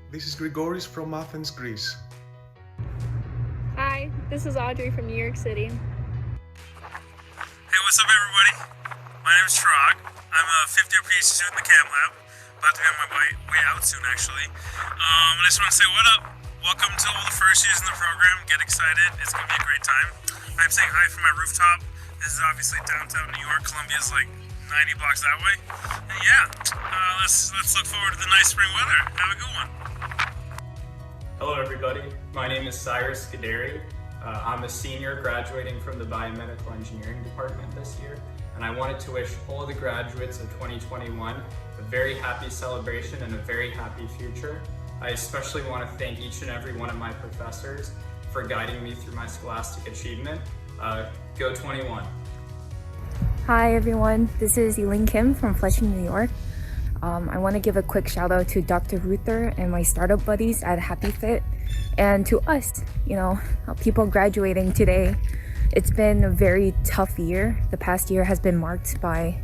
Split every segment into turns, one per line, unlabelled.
This is Grigoris from Athens, Greece.
Hi, this is Audrey from New York City.
Hey, what's up, everybody? My name is Trog. I'm a fifth-year PhD student in the Cam Lab. About to be on my way out soon, actually. I just want to say what up. Welcome to all the first years in the program. Get excited. It's going to be a great time. I'm saying hi from my rooftop. This is obviously downtown New York. Columbia's like 90 blocks that way. And yeah, let's look forward to the nice spring weather. Have a good one.
Hello everybody, my name is Cyrus Kaderi. I'm a senior graduating from the Biomedical Engineering Department this year, and I wanted to wish all the graduates of 2021 a very happy celebration and a very happy future. I especially want to thank each and every one of my professors for guiding me through my scholastic achievement. Go 21.
Hi everyone, this is Elaine Kim from Flushing, New York. I want to give a quick shout out to Dr. Ruther and my startup buddies at Happy Fit, and to us, people graduating today. It's been a very tough year. The past year has been marked by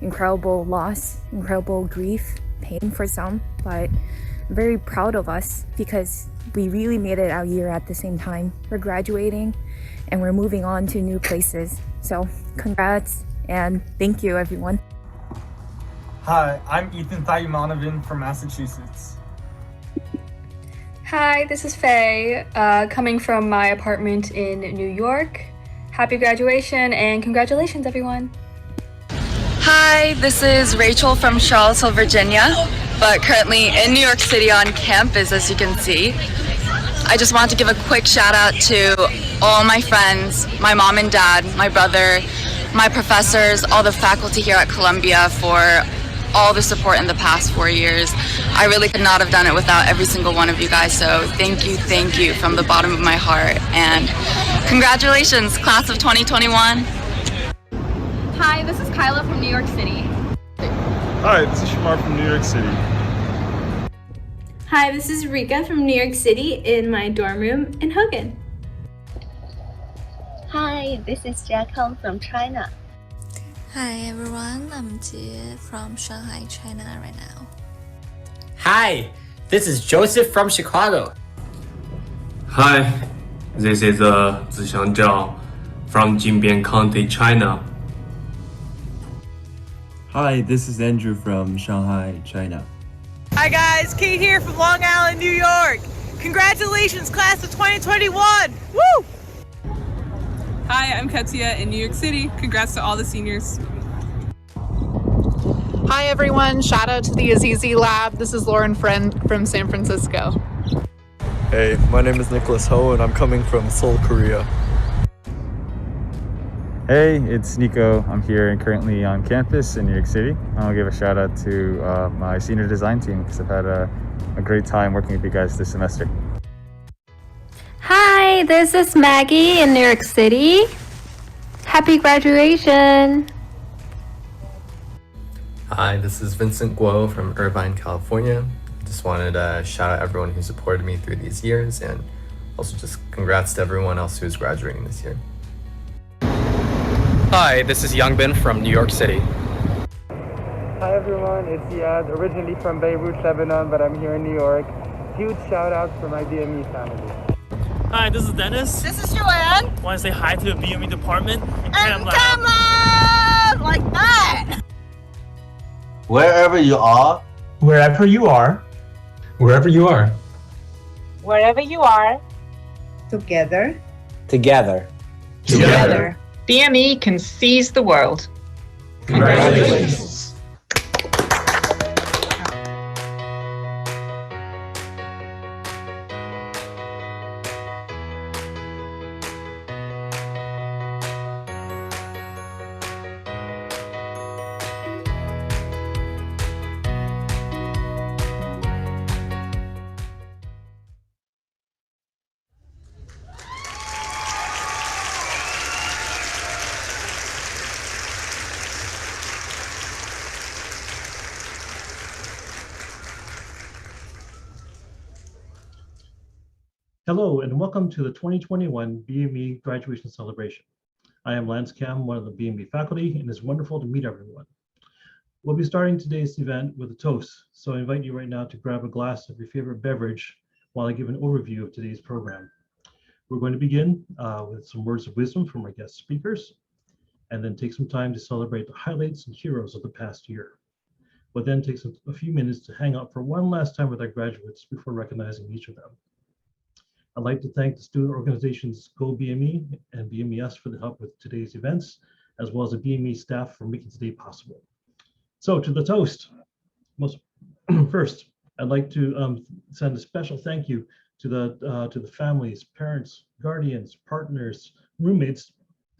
incredible loss, incredible grief, pain for some, but I'm very proud of us because we really made it our year at the same time. We're graduating and we're moving on to new places. So congrats and thank you everyone.
Hi, I'm Ethan Thayumanovan from Massachusetts.
Hi, this is Faye, coming from my apartment in New York. Happy graduation and congratulations, everyone.
Hi, this is Rachel from Charlottesville, Virginia, but currently in New York City on campus, as you can see. I just want to give a quick shout out to all my friends, my mom and dad, my brother, my professors, all the faculty here at Columbia for all the support in the past 4 years. I really could not have done it without every single one of you guys, so thank you from the bottom of my heart, and congratulations, class of 2021.
Hi, this is Kyla from New York City.
Hi, this is Shamar from New York City.
Hi, this is Rika from New York City in my dorm room in Hogan.
Hi, this is Jacqueline from China.
Hi everyone, I'm Jie from Shanghai, China right now.
Hi, this is Joseph from Chicago.
Hi, this is Zixiang Zhao from Jinbian County, China.
Hi, this is Andrew from Shanghai, China.
Hi guys, Kate here from Long Island, New York. Congratulations, class of 2021! Woo!
Hi, I'm Katia in New York City. Congrats to all the seniors.
Hi everyone, shout out to the Azizi Lab. This is Lauren Friend from San Francisco.
Hey, my name is Nicholas Ho and I'm coming from Seoul, Korea.
Hey, it's Nico. I'm here and currently on campus in New York City. I'll give a shout out to my senior design team because I've had a great time working with you guys this semester.
Hi, this is Maggie in New York City. Happy graduation.
Hi, this is Vincent Guo from Irvine, California. Just wanted to shout out everyone who supported me through these years, and also just congrats to everyone else who's graduating this year.
Hi, this is Youngbin from New York City.
Hi everyone, it's Ziad, originally from Beirut, Lebanon, but I'm here in New York. Huge shout out for my BME family.
Hi, this is Dennis.
This is Joanne.
Want to say hi to the BME department
and Cam Lab! Like that! Wherever you are.
Wherever you are. Wherever you are.
Wherever you are.
Together.
Together.
Together. BME can seize the world.
Congratulations.
Hello and welcome to the 2021 BME graduation celebration. I am Lance Kam, one of the BME faculty, and it's wonderful to meet everyone. We'll be starting today's event with a toast, so I invite you right now to grab a glass of your favorite beverage while I give an overview of today's program. We're going to begin with some words of wisdom from our guest speakers, and then take some time to celebrate the highlights and heroes of the past year. We'll then take a few minutes to hang out for one last time with our graduates before recognizing each of them. I'd like to thank the student organizations Go BME and BMES for the help with today's events, as well as the BME staff for making today possible. So to the toast. First, I'd like to send a special thank you to the families, parents, guardians, partners, roommates,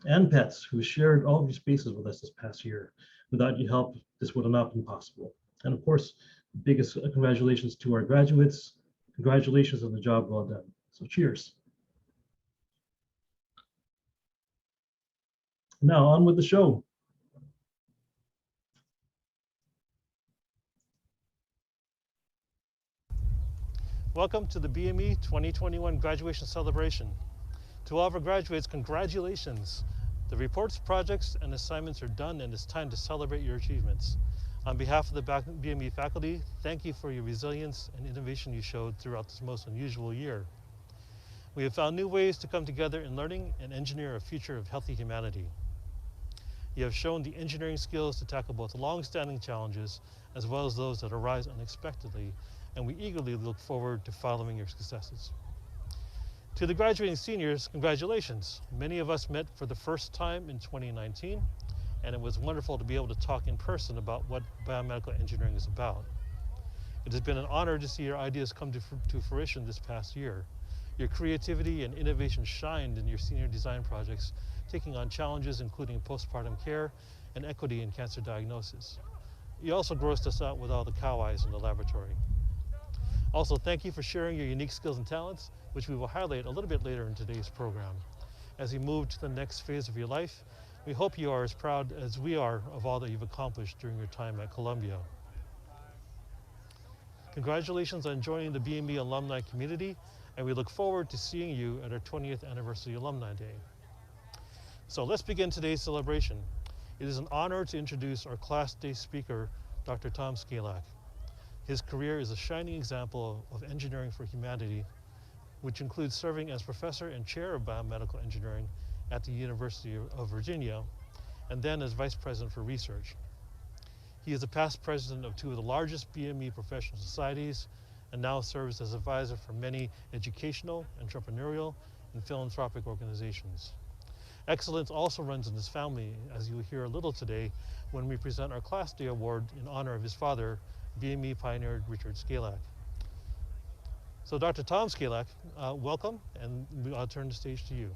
and pets who shared all of your spaces with us this past year. Without your help, this would have not been possible. And of course, the biggest congratulations to our graduates. Congratulations on the job well done. So cheers. Now on with the show.
Welcome to the BME 2021 graduation celebration. To all of our graduates, congratulations. The reports, projects, and assignments are done, and it's time to celebrate your achievements. On behalf of the BME faculty, thank you for your resilience and innovation you showed throughout this most unusual year. We have found new ways to come together in learning and engineer a future of healthy humanity. You have shown the engineering skills to tackle both long-standing challenges as well as those that arise unexpectedly, and we eagerly look forward to following your successes. To the graduating seniors, congratulations. Many of us met for the first time in 2019, and it was wonderful to be able to talk in person about what biomedical engineering is about. It has been an honor to see your ideas come to fruition this past year. Your creativity and innovation shined in your senior design projects, taking on challenges including postpartum care and equity in cancer diagnosis. You also grossed us out with all the cow eyes in the laboratory. Also, thank you for sharing your unique skills and talents, which we will highlight a little bit later in today's program. As you move to the next phase of your life, we hope you are as proud as we are of all that you've accomplished during your time at Columbia. Congratulations on joining the BME alumni community, and we look forward to seeing you at our 20th Anniversary Alumni Day. So let's begin today's celebration. It is an honor to introduce our Class Day speaker, Dr. Tom Skalak. His career is a shining example of engineering for humanity, which includes serving as professor and chair of biomedical engineering at the University of Virginia, and then as vice president for research. He is a past president of two of the largest BME professional societies, and now serves as advisor for many educational, entrepreneurial, and philanthropic organizations. Excellence also runs in his family, as you will hear a little today when we present our Class Day Award in honor of his father, BME pioneer Richard Skalak. So Dr. Tom Skalak, welcome, and I'll turn the stage to you.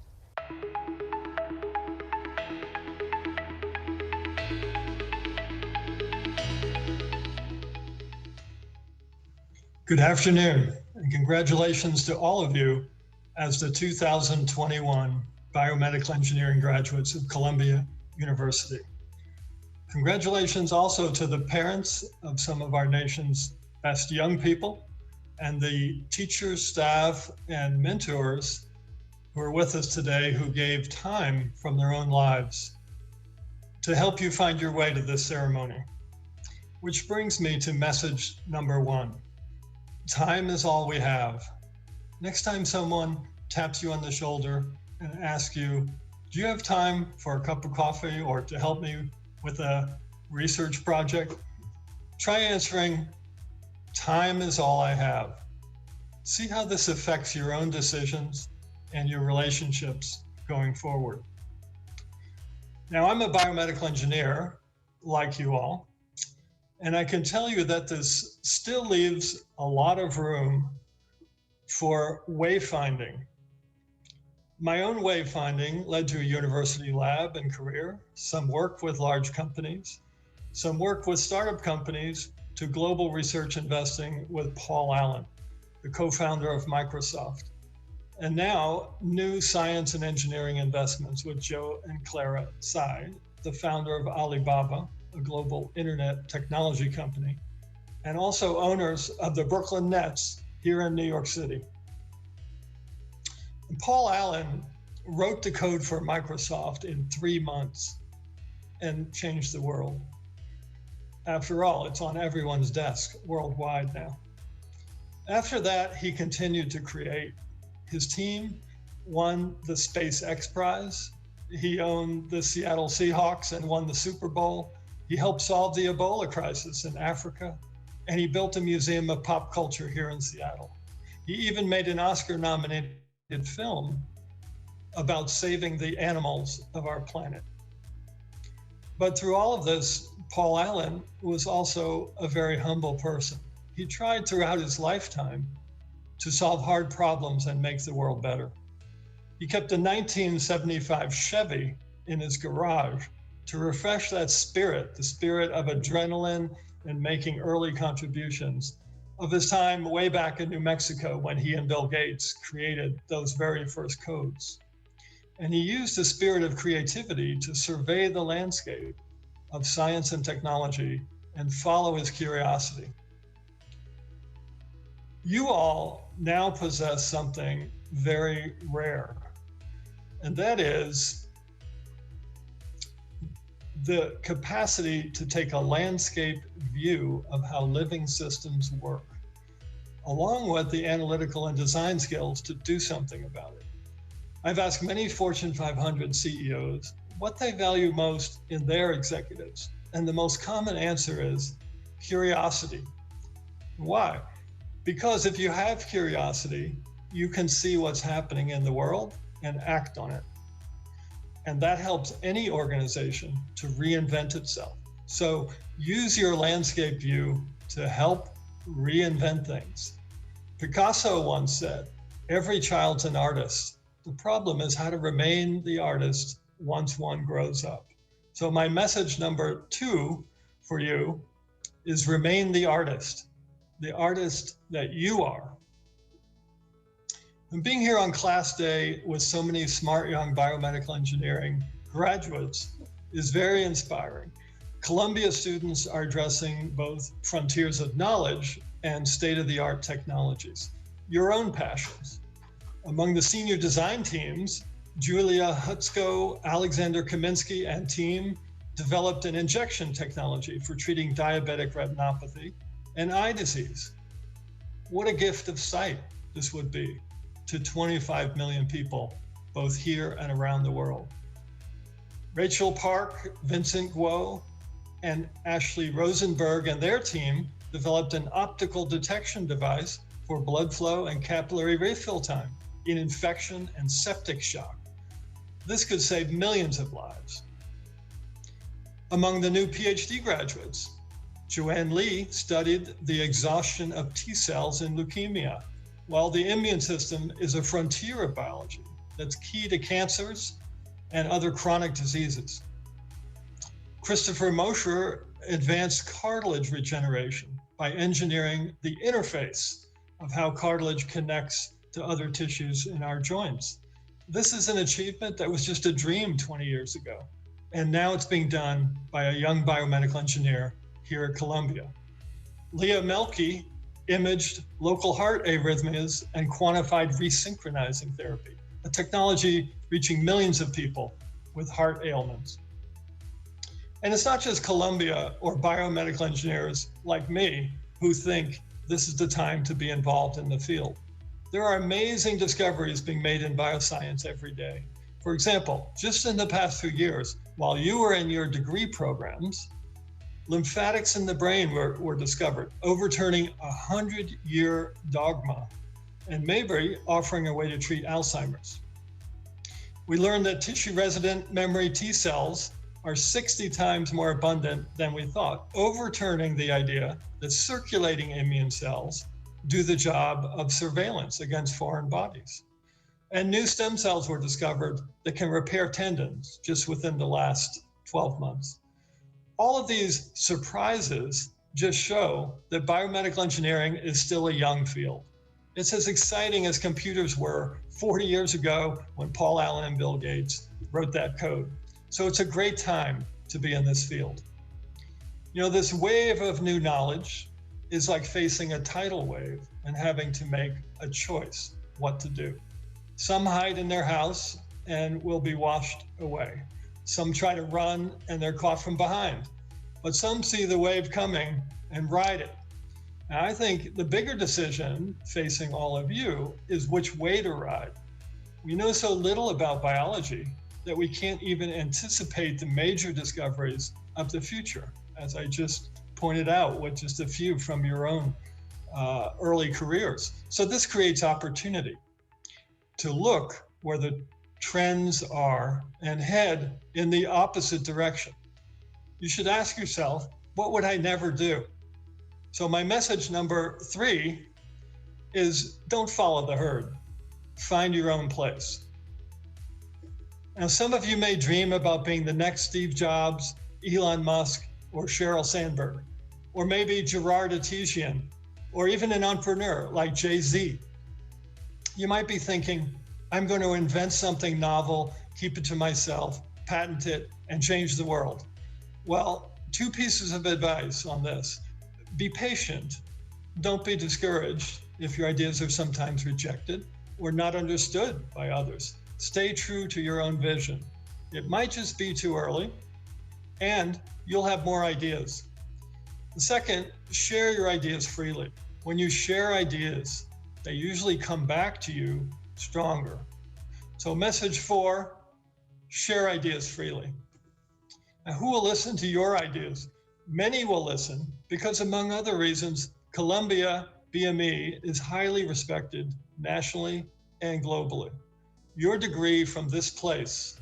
Good afternoon, and congratulations to all of you as the 2021 Biomedical Engineering graduates of Columbia University. Congratulations also to the parents of some of our nation's best young people and the teachers, staff, and mentors who are with us today who gave time from their own lives to help you find your way to this ceremony. Which brings me to message number one. Time is all we have. Next time someone taps you on the shoulder and asks you, do you have time for a cup of coffee or to help me with a research project? Try answering, time is all I have. See how this affects your own decisions and your relationships going forward. Now, I'm a biomedical engineer, like you all, and I can tell you that this still leaves a lot of room for wayfinding. My own wayfinding led to a university lab and career, some work with large companies, some work with startup companies, to global research investing with Paul Allen, the co-founder of Microsoft. And now new science and engineering investments with Joe and Clara Tsai, the founder of Alibaba, a global internet technology company, and also owners of the Brooklyn Nets here in New York City. And Paul Allen wrote the code for Microsoft in 3 months and changed the world. After all, it's on everyone's desk worldwide now. After that, he continued to create. His team won the SpaceX Prize. He owned the Seattle Seahawks and won the Super Bowl. He helped solve the Ebola crisis in Africa, and he built a museum of pop culture here in Seattle. He even made an Oscar-nominated film about saving the animals of our planet. But through all of this, Paul Allen was also a very humble person. He tried throughout his lifetime to solve hard problems and make the world better. He kept a 1975 Chevy in his garage to refresh that spirit, the spirit of adrenaline and making early contributions of his time way back in New Mexico when he and Bill Gates created those very first codes. And he used the spirit of creativity to survey the landscape of science and technology and follow his curiosity. You all now possess something very rare, and that is the capacity to take a landscape view of how living systems work, along with the analytical and design skills to do something about it. I've asked many Fortune 500 CEOs what they value most in their executives, and the most common answer is curiosity. Why? Because if you have curiosity, you can see what's happening in the world and act on it. And that helps any organization to reinvent itself. So use your landscape view to help reinvent things. Picasso once said, "Every child's an artist. The problem is how to remain the artist once one grows up." So my message number 2 for you is remain the artist that you are. And being here on class day with so many smart young biomedical engineering graduates is very inspiring. Columbia students are addressing both frontiers of knowledge and state-of-the-art technologies, your own passions. Among the senior design teams, Julia Hutzko, Alexander Kaminsky, and team developed an injection technology for treating diabetic retinopathy and eye disease. What a gift of sight this would be to 25 million people, both here and around the world. Rachel Park, Vincent Guo, and Ashley Rosenberg and their team developed an optical detection device for blood flow and capillary refill time in infection and septic shock. This could save millions of lives. Among the new PhD graduates, Joanne Lee studied the exhaustion of T cells in leukemia, while the immune system is a frontier of biology that's key to cancers and other chronic diseases. Christopher Mosher advanced cartilage regeneration by engineering the interface of how cartilage connects to other tissues in our joints. This is an achievement that was just a dream 20 years ago, and now it's being done by a young biomedical engineer here at Columbia. Leah Melke imaged local heart arrhythmias and quantified resynchronizing therapy, a technology reaching millions of people with heart ailments. And it's not just Columbia or biomedical engineers like me who think this is the time to be involved in the field. There are amazing discoveries being made in bioscience every day. For example, just in the past few years, while you were in your degree programs, lymphatics in the brain were discovered, overturning a 100-year dogma, and maybe offering a way to treat Alzheimer's. We learned that tissue-resident memory T cells are 60 times more abundant than we thought, overturning the idea that circulating immune cells do the job of surveillance against foreign bodies. And new stem cells were discovered that can repair tendons just within the last 12 months. All of these surprises just show that biomedical engineering is still a young field. It's as exciting as computers were 40 years ago when Paul Allen and Bill Gates wrote that code. So it's a great time to be in this field. You know, this wave of new knowledge is like facing a tidal wave and having to make a choice what to do. Some hide in their house and will be washed away. Some try to run and they're caught from behind. but some see the wave coming and ride it. And I think the bigger decision facing all of you is which way to ride. We know so little about biology that we can't even anticipate the major discoveries of the future, as I just pointed out with just a few from your own early careers. So this creates opportunity to look where the trends are and head in the opposite direction. You should ask yourself, what would I never do? So my message number 3 is don't follow the herd. Find your own place. Now, some of you may dream about being the next Steve Jobs, Elon Musk, or Sheryl Sandberg, or maybe Gerard Artesian, or even an entrepreneur like Jay-Z. You might be thinking, I'm going to invent something novel, keep it to myself, patent it, and change the world. Well, 2 pieces of advice on this. Be patient. Don't be discouraged if your ideas are sometimes rejected or not understood by others. Stay true to your own vision. It might just be too early, and you'll have more ideas. The second, share your ideas freely. When you share ideas, they usually come back to you stronger. So message 4, share ideas freely. Now, who will listen to your ideas? Many will listen because, among other reasons, Columbia BME is highly respected nationally and globally. Your degree from this place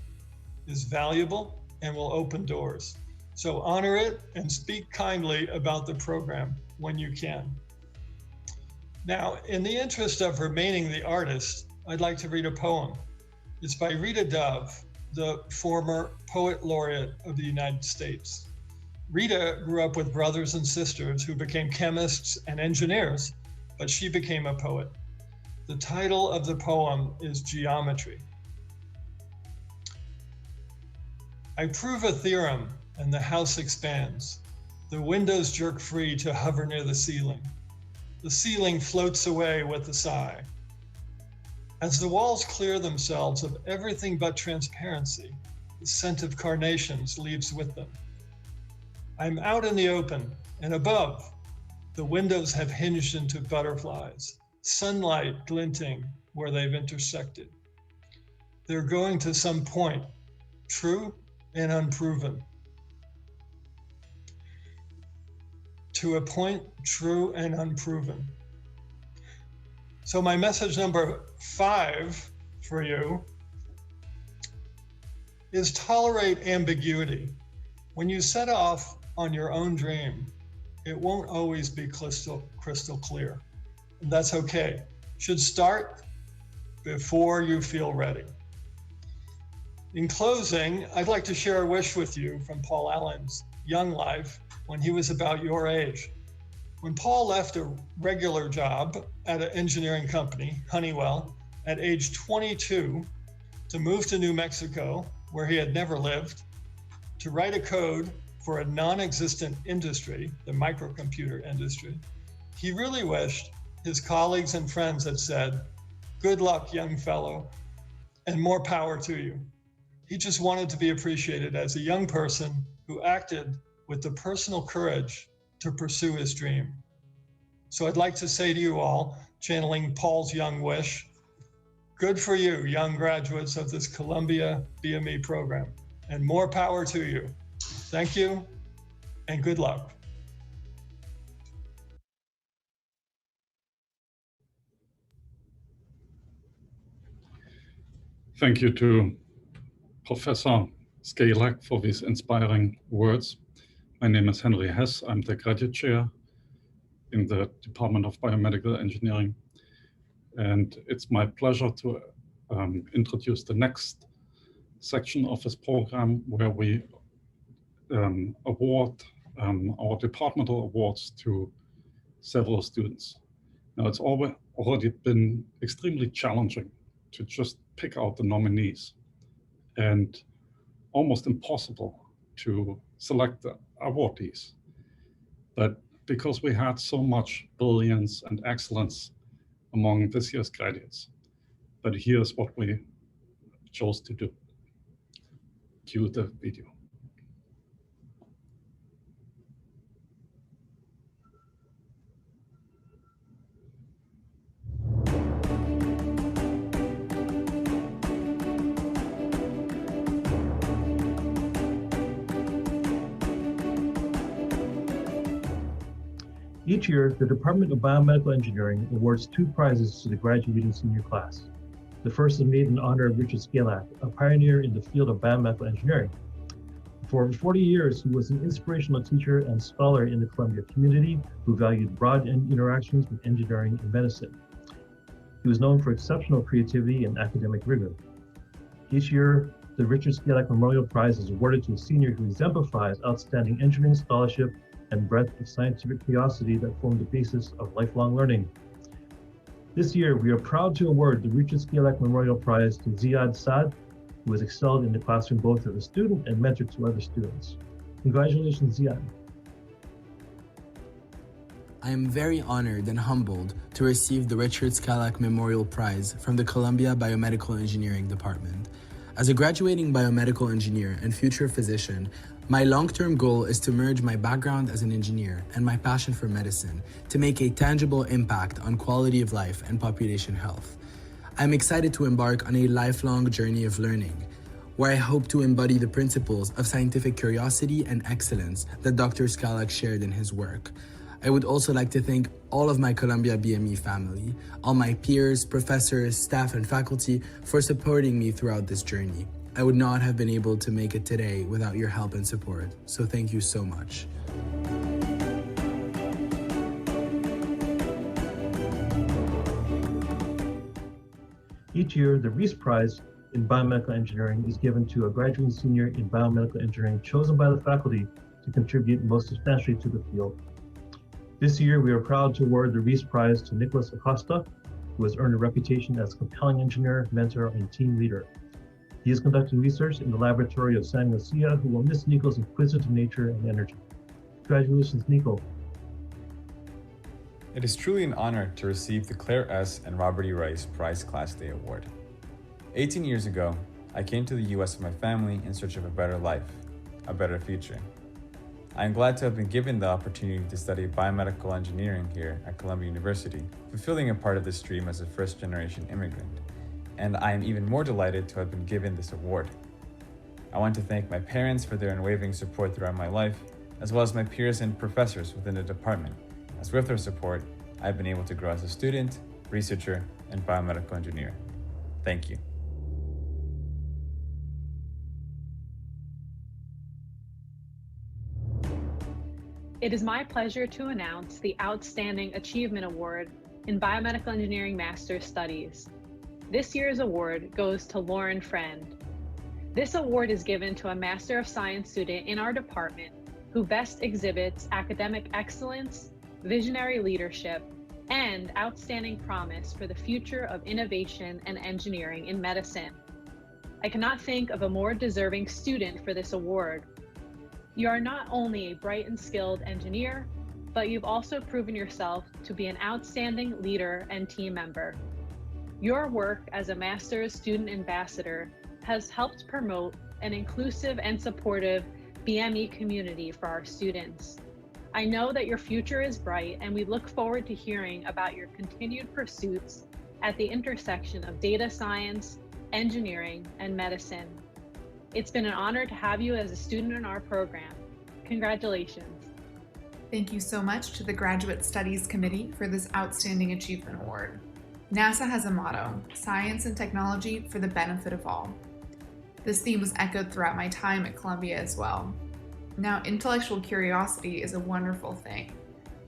is valuable and will open doors. So honor it and speak kindly about the program when you can. Now, in the interest of remaining the artist, I'd like to read a poem. It's by Rita Dove, the former Poet Laureate of the United States. Rita grew up with brothers and sisters who became chemists and engineers, but she became a poet. The title of the poem is Geometry. I prove a theorem and the house expands. The windows jerk free to hover near the ceiling. The ceiling floats away with a sigh. As the walls clear themselves of everything but transparency, the scent of carnations leaves with them. I'm out in the open, and above, the windows have hinged into butterflies, sunlight glinting where they've intersected. They're going to some point, true and unproven. To a point true and unproven. So my message number 5 for you is tolerate ambiguity. When you set off on your own dream, it won't always be crystal clear. And that's okay. Should start before you feel ready. In closing, I'd like to share a wish with you from Paul Allen's young life when he was about your age. When Paul left a regular job at an engineering company, Honeywell, at age 22 to move to New Mexico, where he had never lived, to write a code for a non-existent industry, the microcomputer industry, he really wished his colleagues and friends had said, "Good luck, young fellow, and more power to you." He just wanted to be appreciated as a young person who acted with the personal courage to pursue his dream. So I'd like to say to you all, channeling Paul's young wish, good for you, young graduates of this Columbia BME program, and more power to you. Thank you, and good luck.
Thank you to Professor Skalak for these inspiring words. My name is Henry Hess. I'm the graduate chair in the Department of Biomedical Engineering. And it's my pleasure to introduce the next section of this program where we award our departmental awards to several students. Now, it's already been extremely challenging to just pick out the nominees and almost impossible to select the awardees. But because we had so much brilliance and excellence among this year's graduates, but here's what we chose to do. Cue the video.
Each year, the Department of Biomedical Engineering awards 2 prizes to the graduating senior class. The first is made in honor of Richard Skalak, a pioneer in the field of biomedical engineering. For over 40 years, he was an inspirational teacher and scholar in the Columbia community who valued broad interactions with engineering and medicine. He was known for exceptional creativity and academic rigor. Each year, the Richard Skalak Memorial Prize is awarded to a senior who exemplifies outstanding engineering scholarship and breadth of scientific curiosity that form the basis of lifelong learning. This year, we are proud to award the Richard Skalak Memorial Prize to Ziad Saad, who has excelled in the classroom both as a student and mentor to other students. Congratulations, Ziad.
I am very honored and humbled to receive the Richard Skalak Memorial Prize from the Columbia Biomedical Engineering Department. As a graduating biomedical engineer and future physician, my long-term goal is to merge my background as an engineer and my passion for medicine to make a tangible impact on quality of life and population health. I'm excited to embark on a lifelong journey of learning, where I hope to embody the principles of scientific curiosity and excellence that Dr. Skalak shared in his work. I would also like to thank all of my Columbia BME family, all my peers, professors, staff, and faculty for supporting me throughout this journey. I would not have been able to make it today without your help and support, so thank you so much.
Each year, the Reese Prize in Biomedical Engineering is given to a graduating senior in biomedical engineering chosen by the faculty to contribute most substantially to the field. This year, we are proud to award the Reese Prize to Nicholas Acosta, who has earned a reputation as a compelling engineer, mentor, and team leader. He is conducting research in the laboratory of San Lucia, who will miss Nico's inquisitive nature and energy. Congratulations, Nico.
It is truly an honor to receive the Claire S. and Robert E. Rice Prize Class Day Award. 18 years ago, I came to the US with my family in search of a better life, a better future. I am glad to have been given the opportunity to study biomedical engineering here at Columbia University, fulfilling a part of this dream as a first-generation immigrant. And I am even more delighted to have been given this award. I want to thank my parents for their unwavering support throughout my life, as well as my peers and professors within the department, as with their support, I've been able to grow as a student, researcher, and biomedical engineer. Thank you.
It is my pleasure to announce the Outstanding Achievement Award in Biomedical Engineering Master's Studies. This year's award goes to Lauren Friend. This award is given to a Master of Science student in our department who best exhibits academic excellence, visionary leadership, and outstanding promise for the future of innovation and engineering in medicine. I cannot think of a more deserving student for this award. You are not only a bright and skilled engineer, but you've also proven yourself to be an outstanding leader and team member. Your work as a Master's Student Ambassador has helped promote an inclusive and supportive BME community for our students. I know that your future is bright, and we look forward to hearing about your continued pursuits at the intersection of data science, engineering, and medicine. It's been an honor to have you as a student in our program. Congratulations.
Thank you so much to the Graduate Studies Committee for this Outstanding Achievement Award. NASA has a motto, science and technology for the benefit of all. This theme was echoed throughout my time at Columbia as well. Now, intellectual curiosity is a wonderful thing,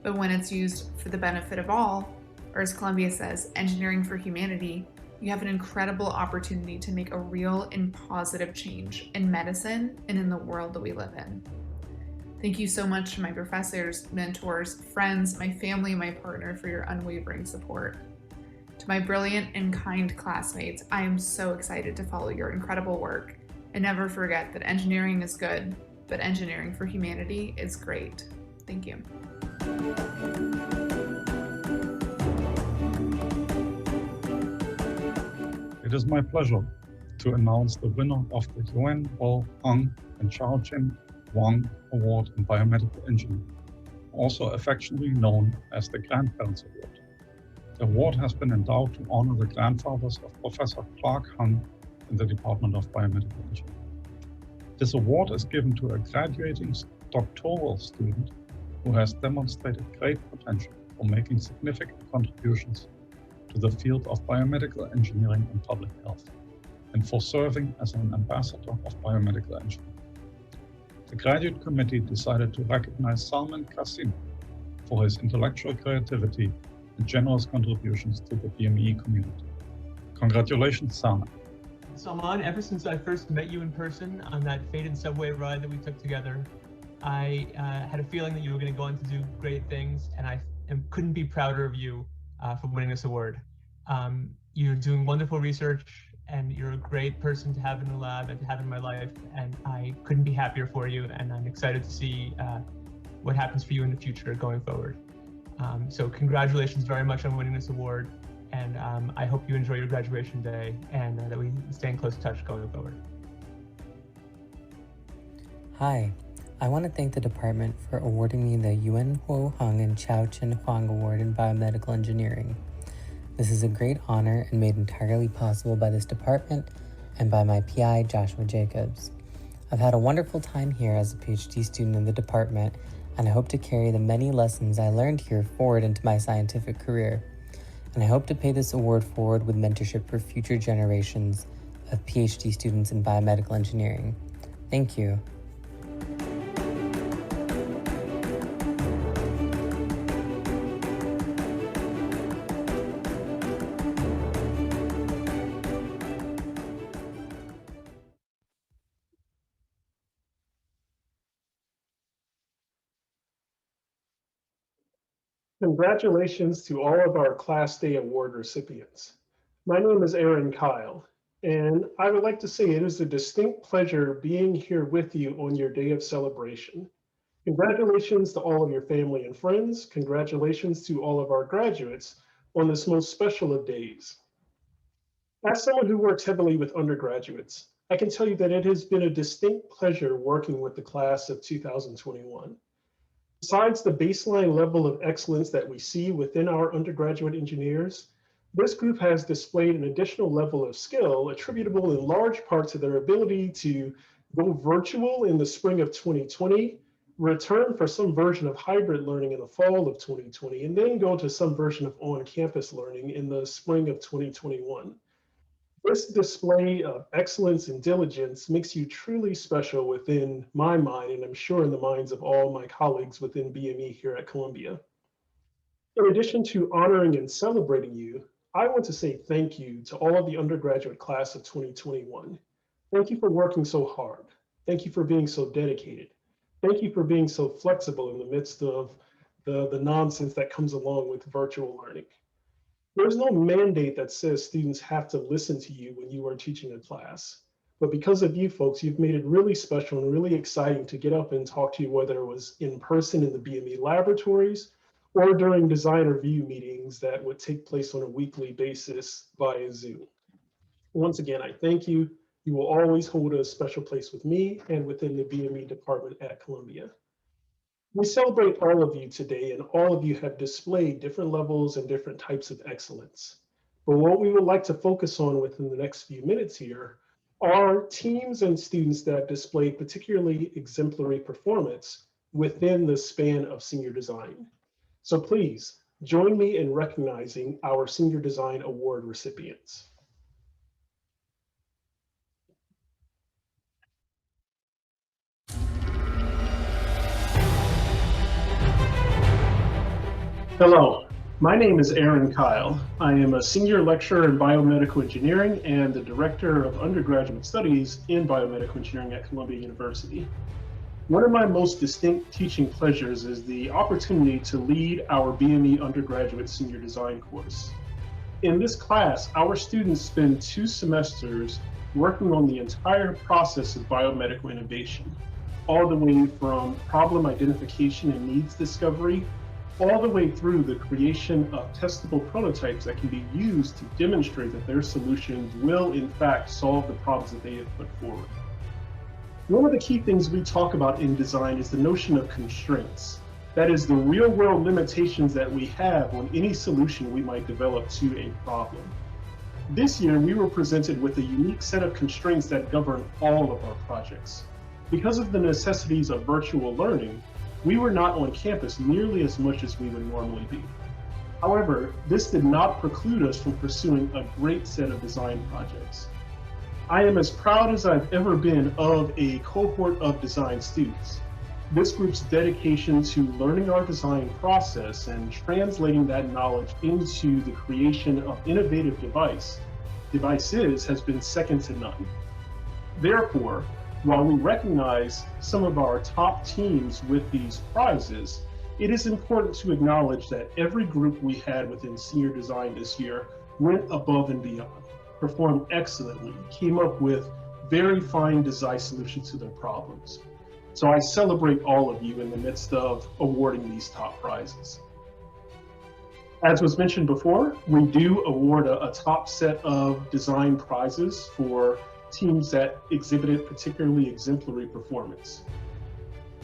but when it's used for the benefit of all, or as Columbia says, engineering for humanity, you have an incredible opportunity to make a real and positive change in medicine and in the world that we live in. Thank you so much to my professors, mentors, friends, my family, and my partner for your unwavering support. To my brilliant and kind classmates, I am so excited to follow your incredible work, and never forget that engineering is good, but engineering for humanity is great. Thank you.
It is my pleasure to announce the winner of the Yuan Bo Hung and Xiaoqin Wang Award in Biomedical Engineering, also affectionately known as the Grandparents Award. The award has been endowed to honor the grandfathers of Professor Clark Hung in the Department of Biomedical Engineering. This award is given to a graduating doctoral student who has demonstrated great potential for making significant contributions to the field of biomedical engineering and public health, and for serving as an ambassador of biomedical engineering. The graduate committee decided to recognize Salman Qasim for his intellectual creativity and generous contributions to the BME community. Congratulations, Salman.
Salman, ever since I first met you in person on that fated subway ride that we took together, I had a feeling that you were going to go on to do great things, and I couldn't be prouder of you for winning this award. You're doing wonderful research, and you're a great person to have in the lab and to have in my life, and I couldn't be happier for you, and I'm excited to see what happens for you in the future going forward. So congratulations very much on winning this award, and I hope you enjoy your graduation day and that we stay in close touch going forward.
Hi, I want to thank the department for awarding me the Yuan Huo Hung and Chao Chen Huang Award in Biomedical Engineering. This is a great honor and made entirely possible by this department and by my PI, Joshua Jacobs. I've had a wonderful time here as a PhD student in the department, and I hope to carry the many lessons I learned here forward into my scientific career. And I hope to pay this award forward with mentorship for future generations of PhD students in biomedical engineering. Thank you.
Congratulations to all of our Class Day Award recipients. My name is Aaron Kyle, and I would like to say it is a distinct pleasure being here with you on your day of celebration. Congratulations to all of your family and friends. Congratulations to all of our graduates on this most special of days. As someone who works heavily with undergraduates, I can tell you that it has been a distinct pleasure working with the class of 2021. Besides the baseline level of excellence that we see within our undergraduate engineers, this group has displayed an additional level of skill attributable in large part to their ability to go virtual in the spring of 2020, return for some version of hybrid learning in the fall of 2020, and then go to some version of on-campus learning in the spring of 2021. This display of excellence and diligence makes you truly special within my mind, and I'm sure in the minds of all my colleagues within BME here at Columbia. In addition to honoring and celebrating you, I want to say thank you to all of the undergraduate class of 2021. Thank you for working so hard. Thank you for being so dedicated. Thank you for being so flexible in the midst of the nonsense that comes along with virtual learning. There's no mandate that says students have to listen to you when you are teaching a class. But because of you folks, you've made it really special and really exciting to get up and talk to you, whether it was in person in the BME laboratories or during design review meetings that would take place on a weekly basis via Zoom. Once again, I thank you. You will always hold a special place with me and within the BME department at Columbia. We celebrate all of you today, and all of you have displayed different levels and different types of excellence. But what we would like to focus on within the next few minutes here are teams and students that displayed particularly exemplary performance within the span of senior design. So please join me in recognizing our Senior Design Award recipients. Hello, my name is Aaron Kyle. I am a senior lecturer in biomedical engineering and the director of undergraduate studies in biomedical engineering at Columbia University. One of my most distinct teaching pleasures is the opportunity to lead our BME undergraduate senior design course. In this class, our students spend 2 semesters working on the entire process of biomedical innovation, all the way from problem identification and needs discovery all the way through the creation of testable prototypes that can be used to demonstrate that their solutions will in fact solve the problems that they have put forward. One of the key things we talk about in design is the notion of constraints. That is the real world limitations that we have on any solution we might develop to a problem. This year, we were presented with a unique set of constraints that govern all of our projects. Because of the necessities of virtual learning, we were not on campus nearly as much as we would normally be. However, this did not preclude us from pursuing a great set of design projects. I am as proud as I've ever been of a cohort of design students. This group's dedication to learning our design process and translating that knowledge into the creation of innovative devices has been second to none. Therefore, while we recognize some of our top teams with these prizes, it is important to acknowledge that every group we had within senior design this year went above and beyond, performed excellently, came up with very fine design solutions to their problems. So I celebrate all of you in the midst of awarding these top prizes. As was mentioned before, we do award a top set of design prizes for teams that exhibited particularly exemplary performance.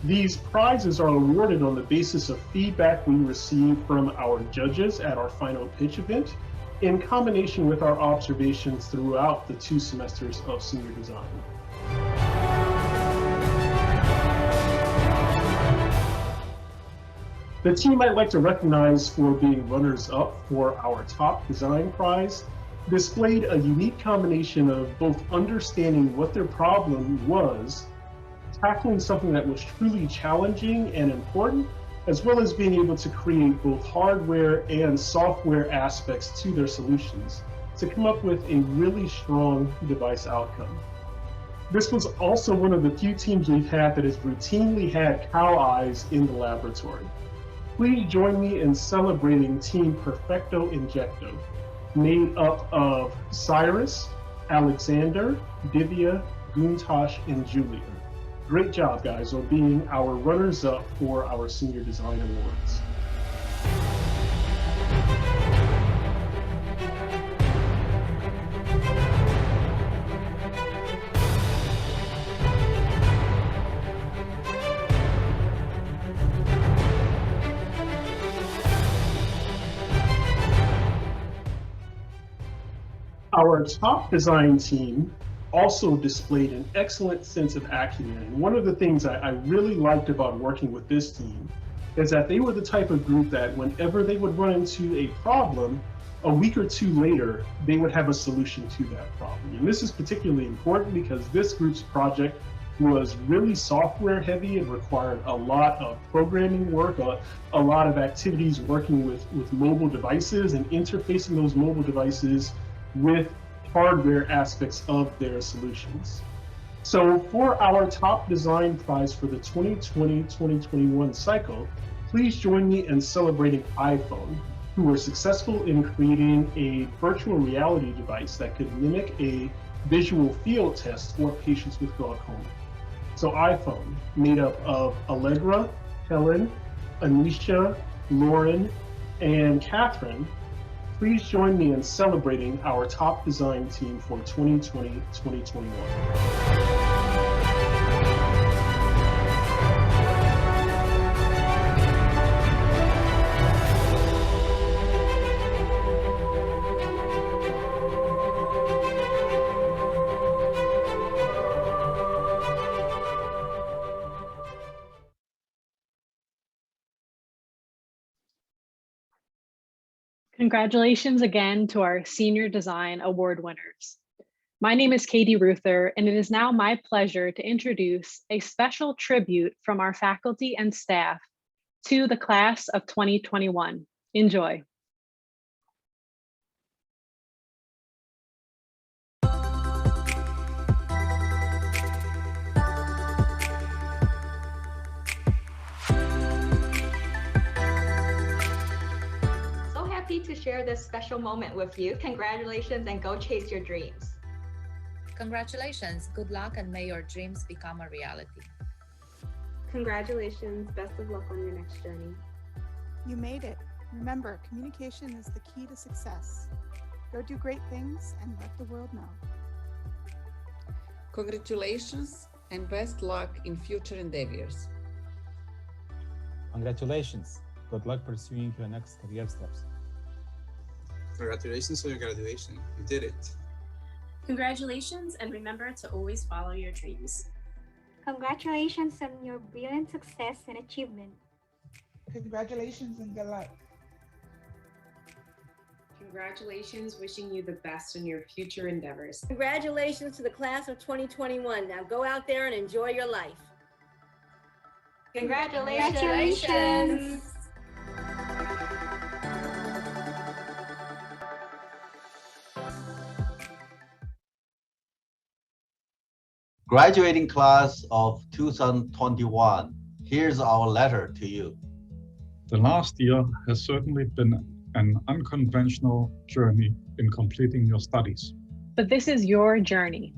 These prizes are awarded on the basis of feedback we receive from our judges at our final pitch event, in combination with our observations throughout the 2 semesters of senior design. The team I'd like to recognize for being runners-up for our top design prize displayed a unique combination of both understanding what their problem was, tackling something that was truly challenging and important, as well as being able to create both hardware and software aspects to their solutions to come up with a really strong device outcome. This was also one of the few teams we've had that has routinely had cow eyes in the laboratory. Please join me in celebrating Team Perfecto Injecto, made up of Cyrus, Alexander, Divya, Guntosh, and Julia. Great job, guys, on being our runners-up for our Senior Design Awards. Our top design team also displayed an excellent sense of acumen. And one of the things I really liked about working with this team is that they were the type of group that whenever they would run into a problem, a week or two later, they would have a solution to that problem. And this is particularly important because this group's project was really software heavy. It required a lot of programming work, a lot of activities working with mobile devices and interfacing those mobile devices with hardware aspects of their solutions. So for our top design prize for the 2020-2021 cycle, please join me in celebrating iPhone, who were successful in creating a virtual reality device that could mimic a visual field test for patients with glaucoma. So iPhone, made up of Allegra, Helen, Anisha, Lauren, and Catherine, please join me in celebrating our top design team for 2020-2021.
Congratulations again to our Senior Design Award winners. My name is Katie Ruther, and it is now my pleasure to introduce a special tribute from our faculty and staff to the class of 2021. Enjoy.
To share this special moment with you. Congratulations and go chase your dreams.
Congratulations, good luck, and may your dreams become a reality.
Congratulations, best of luck on your next journey.
You made it. Remember, communication is the key to success. Go do great things and let the world know.
Congratulations and best luck in future endeavors.
Congratulations. Good luck pursuing your next career steps.
Congratulations on your graduation. You did it.
Congratulations, and remember to always follow your dreams.
Congratulations on your brilliant success and achievement.
Congratulations and good luck.
Congratulations, wishing you the best in your future endeavors.
Congratulations to the class of 2021. Now go out there and enjoy your life.
Congratulations.
Graduating class of 2021, here's our letter to you.
The last year has certainly been an unconventional journey in completing your studies.
But this is your journey,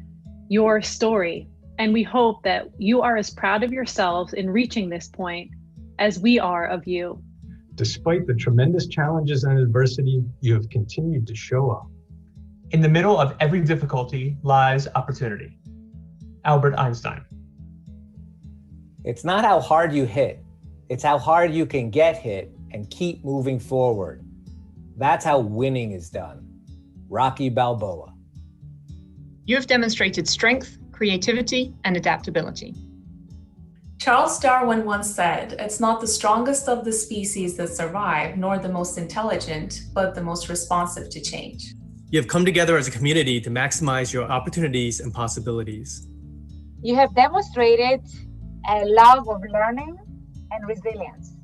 your story, and we hope that you are as proud of yourselves in reaching this point as we are of you.
Despite the tremendous challenges and adversity, you have continued to show up.
In the middle of every difficulty lies opportunity. Albert Einstein.
It's not how hard you hit, it's how hard you can get hit and keep moving forward. That's how winning is done. Rocky Balboa.
You have demonstrated strength, creativity, and adaptability.
Charles Darwin once said, "It's not the strongest of the species that survive, nor the most intelligent, but the most responsive to change."
You have come together as a community to maximize your opportunities and possibilities.
You have demonstrated a love of learning and resilience.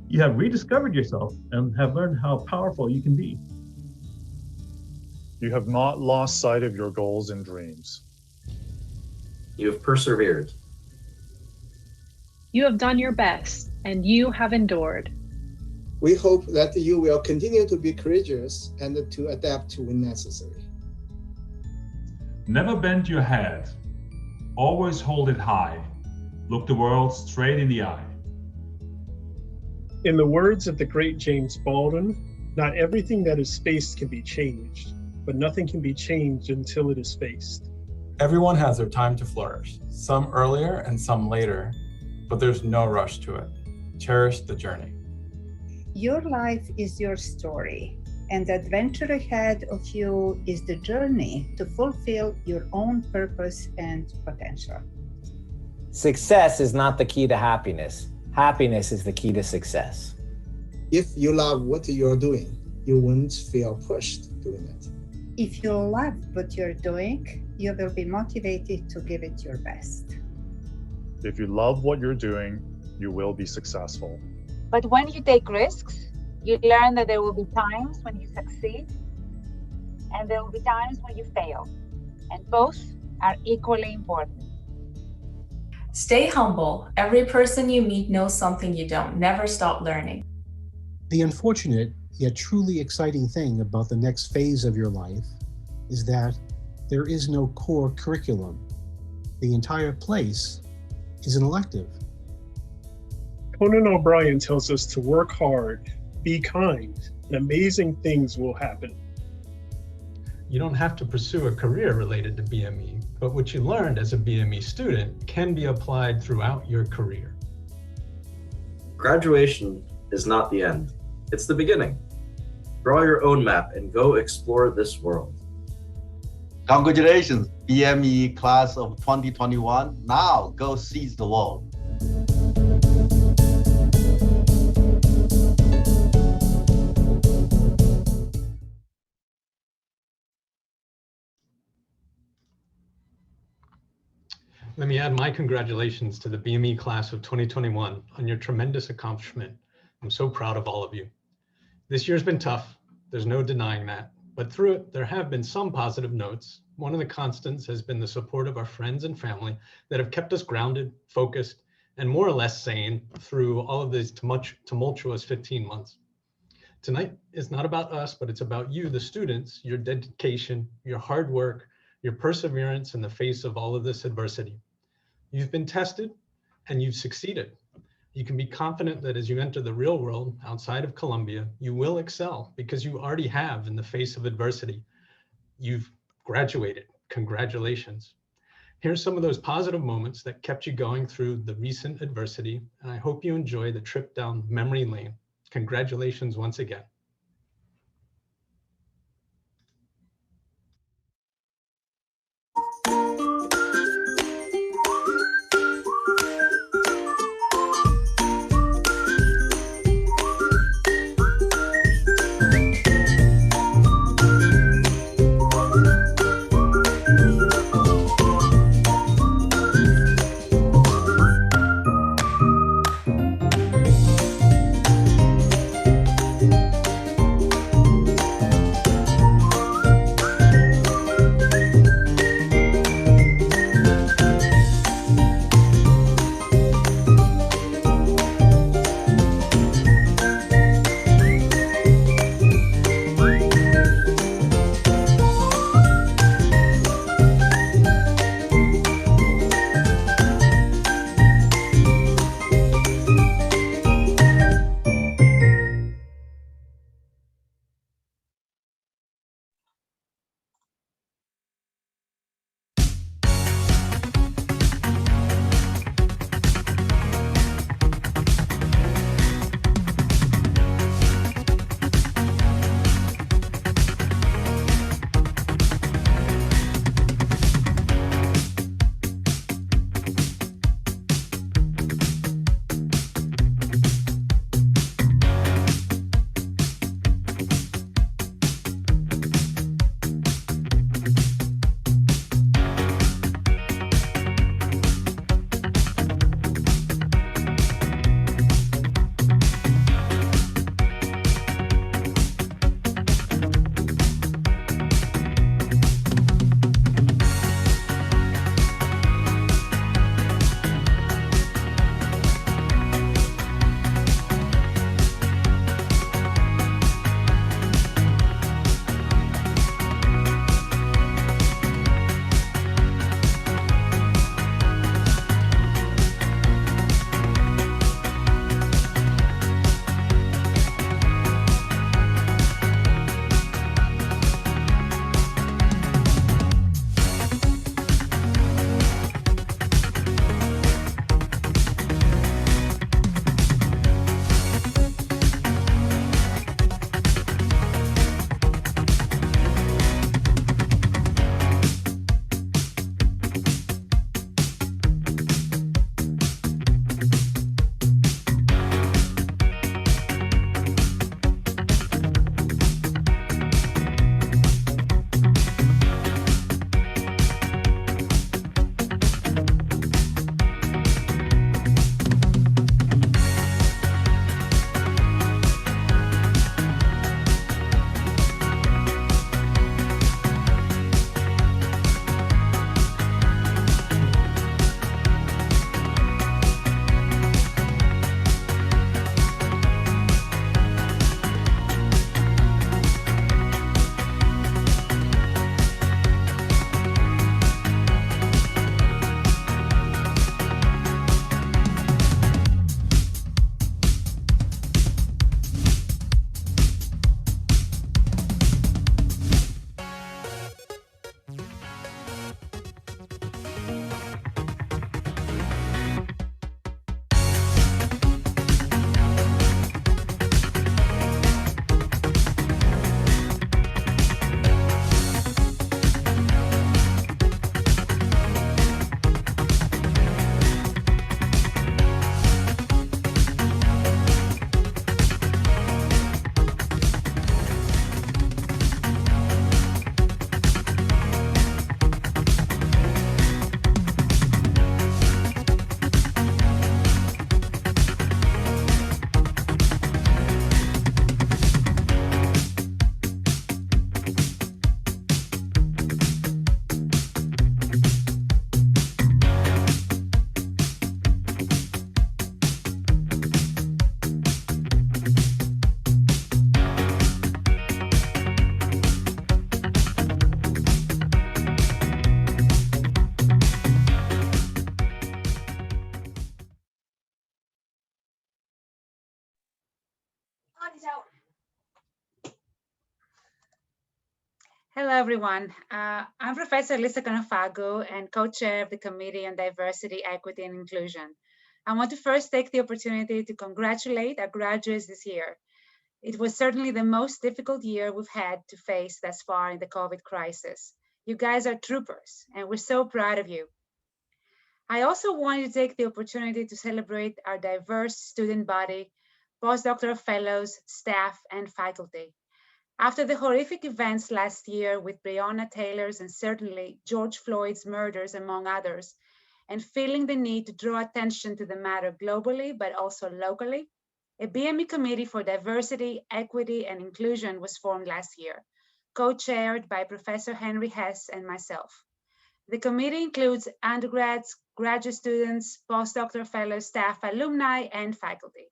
You have rediscovered yourself and have learned how powerful you can be.
You have not lost sight of your goals and dreams.
You have persevered.
You have done your best, and you have endured.
We hope that you will continue to be courageous and to adapt when necessary.
Never bend your head. Always hold it high. Look the world straight in the eye.
In the words of the great James Baldwin, not everything that is faced can be changed, but nothing can be changed until it is faced.
Everyone has their time to flourish, some earlier and some later, but there's no rush to it. Cherish the journey.
Your life is your story, and the adventure ahead of you is the journey to fulfill your own purpose and potential.
Success is not the key to happiness. Happiness is the key to success.
If you love what you're doing, you won't feel pushed doing it.
If you love what you're doing, you will be motivated to give it your best.
If you love what you're doing, you will be successful.
But when you take risks, you learn that there will be times when you succeed and there will be times when you fail. And both are equally important.
Stay humble. Every person you meet knows something you don't. Never stop learning.
The unfortunate yet truly exciting thing about the next phase of your life is that there is no core curriculum. The entire place is an elective.
Conan O'Brien tells us to work hard, be kind, and amazing things will happen.
You don't have to pursue a career related to BME, but what you learned as a BME student can be applied throughout your career.
Graduation is not the end, it's the beginning. Draw your own map and go explore this world.
Congratulations, BME class of 2021. Now go seize the world.
Let me add my congratulations to the BME class of 2021 on your tremendous accomplishment. I'm so proud of all of you. This year's been tough, there's no denying that, but through it, there have been some positive notes. One of the constants has been the support of our friends and family that have kept us grounded, focused, and more or less sane through all of these tumultuous 15 months. Tonight is not about us, but it's about you, the students, your dedication, your hard work, your perseverance in the face of all of this adversity. You've been tested and you've succeeded. You can be confident that as you enter the real world outside of Columbia, you will excel because you already have in the face of adversity. You've graduated. Congratulations. Here's some of those positive moments that kept you going through the recent adversity, and I hope you enjoy the trip down memory lane. Congratulations once again.
Hello, everyone. I'm Professor Lisa Canofago and co-chair of the Committee on Diversity, Equity, and Inclusion. I want to first take the opportunity to congratulate our graduates this year. It was certainly the most difficult year we've had to face thus far in the COVID crisis. You guys are troopers, and we're so proud of you. I also wanted to take the opportunity to celebrate our diverse student body, postdoctoral fellows, staff, and faculty. After the horrific events last year with Breonna Taylor's and certainly George Floyd's murders, among others, and feeling the need to draw attention to the matter globally, but also locally, a BME Committee for Diversity, Equity, and Inclusion was formed last year, co-chaired by Professor Henry Hess and myself. The committee includes undergrads, graduate students, postdoctoral fellows, staff, alumni, and faculty.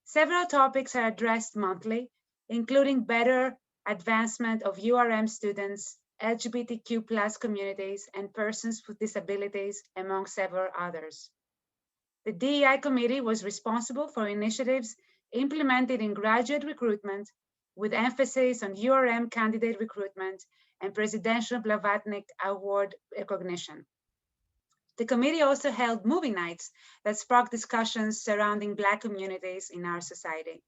Several topics are addressed monthly, including better advancement of URM students, LGBTQ+ communities, and persons with disabilities, among several others. The DEI committee was responsible for initiatives implemented in graduate recruitment, with emphasis on URM candidate recruitment and Presidential Blavatnik Award recognition. The committee also held movie nights that sparked discussions surrounding Black communities in our society.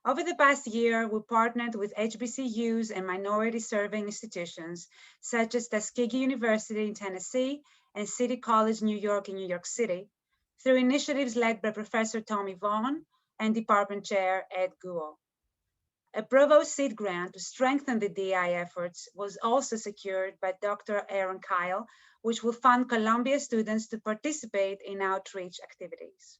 Over the past year, we partnered with HBCUs and minority-serving institutions, such as Tuskegee University in Tennessee and City College New York in New York City, through initiatives led by Professor Tommy Vaughan and Department Chair Ed Guo. A provost seat grant to strengthen the DEI efforts was also secured by Dr. Aaron Kyle, which will fund Columbia students to participate in outreach activities.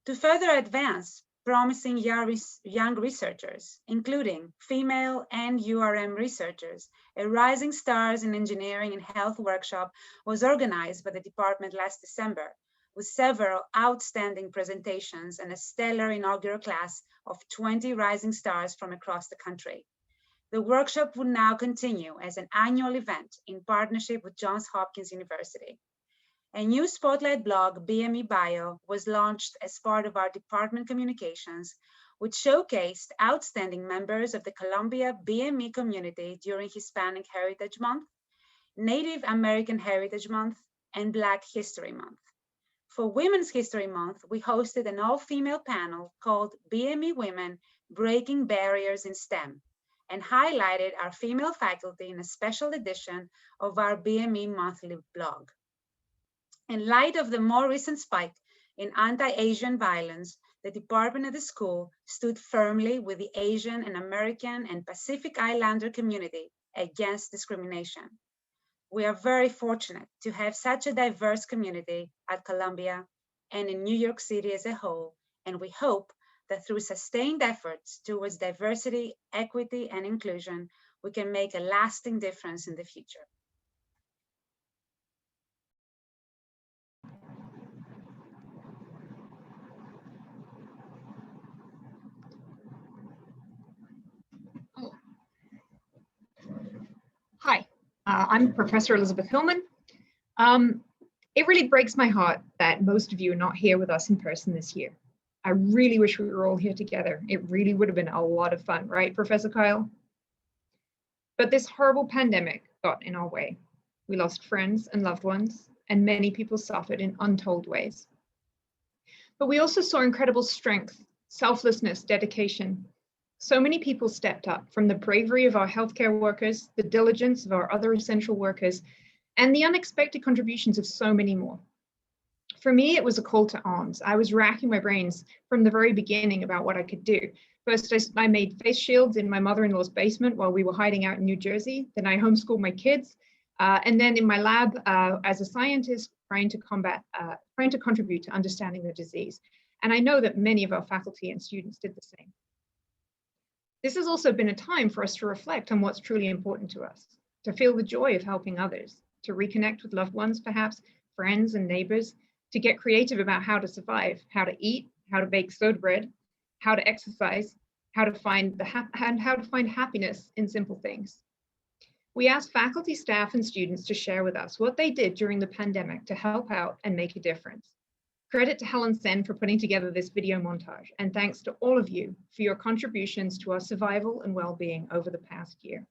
To further advance promising young researchers, including female and URM researchers, a Rising Stars in Engineering and Health workshop was organized by the department last December, with several outstanding presentations and a stellar inaugural class of 20 rising stars from across the country. The workshop will now continue as an annual event in partnership with Johns Hopkins University. A new Spotlight blog, BME Bio, was launched as part of our department communications, which showcased outstanding members of the Columbia BME community during Hispanic Heritage Month, Native American Heritage Month, and Black History Month. For Women's History Month, we hosted an all-female panel called BME Women Breaking Barriers in STEM, and highlighted our female faculty in a special edition of our BME monthly blog. In light of the more recent spike in anti-Asian violence, the department of the school stood firmly with the Asian and American and Pacific Islander community against discrimination. We are very fortunate to have such a diverse community at Columbia and in New York City as a whole, and we hope that through sustained efforts towards diversity, equity, and inclusion, we can make a lasting difference in the future.
Hi, I'm Professor Elizabeth Hillman. It really breaks my heart that most of you are not here with us in person this year. I really wish we were all here together. It really would have been a lot of fun, right, Professor Kyle? But this horrible pandemic got in our way. We lost friends and loved ones, and many people suffered in untold ways. But we also saw incredible strength, selflessness, dedication. So many people stepped up, from the bravery of our healthcare workers, the diligence of our other essential workers, and the unexpected contributions of so many more. For me, it was a call to arms. I was racking my brains from the very beginning about what I could do. First, I made face shields in my mother-in-law's basement while we were hiding out in New Jersey. Then I homeschooled my kids. And then in my lab as a scientist, trying to contribute to understanding the disease. And I know that many of our faculty and students did the same. This has also been a time for us to reflect on what's truly important to us, to feel the joy of helping others, to reconnect with loved ones, perhaps friends and neighbors, to get creative about how to survive, how to eat, how to bake soda bread, how to exercise, how to find happiness in simple things. We asked faculty, staff, and students to share with us what they did during the pandemic to help out and make a difference. Credit to Helen Sen for putting together this video montage, and thanks to all of you for your contributions to our survival and well-being over the past year.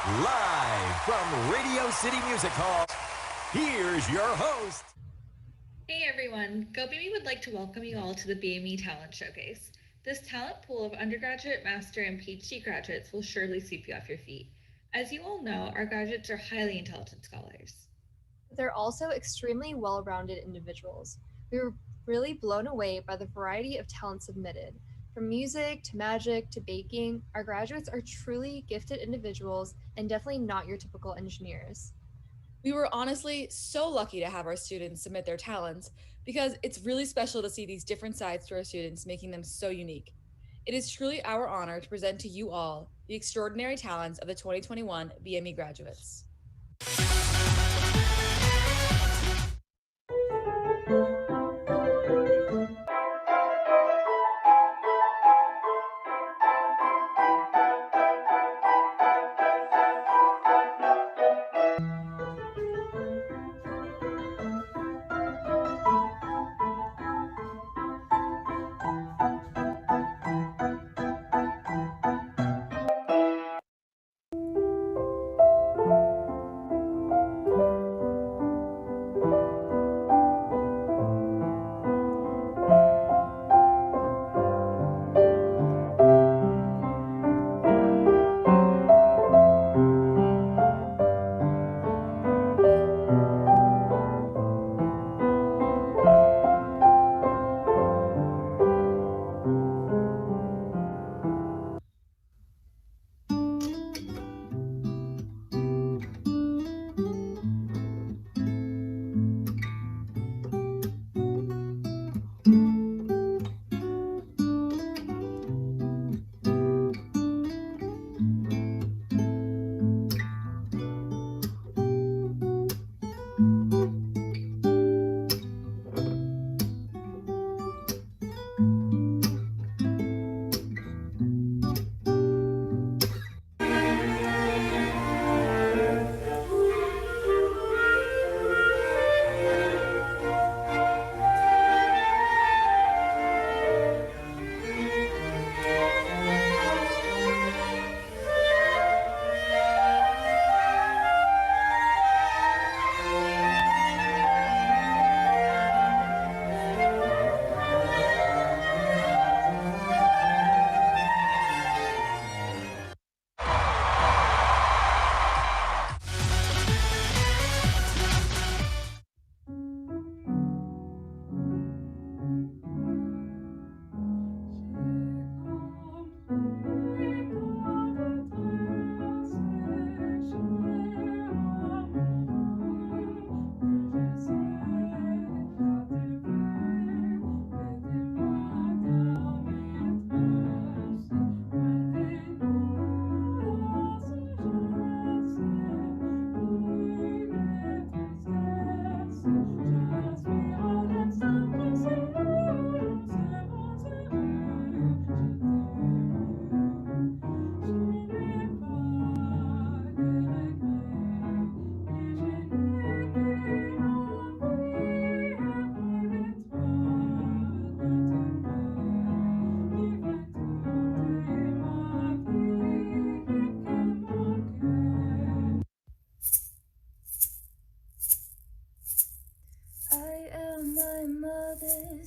Live from Radio City Music Hall, here's your host.
Hey everyone, GoBME would like to welcome you all to the BME Talent Showcase. This talent pool of undergraduate, master, and PhD graduates will surely sweep you off your feet. As you all know, our graduates are highly intelligent scholars.
They're also extremely well-rounded individuals. We were really blown away by the variety of talents submitted. From music to magic to baking, our graduates are truly gifted individuals and definitely not your typical engineers.
We were honestly so lucky to have our students submit their talents because it's really special to see these different sides to our students, making them so unique. It is truly our honor to present to you all the extraordinary talents of the 2021 BME graduates.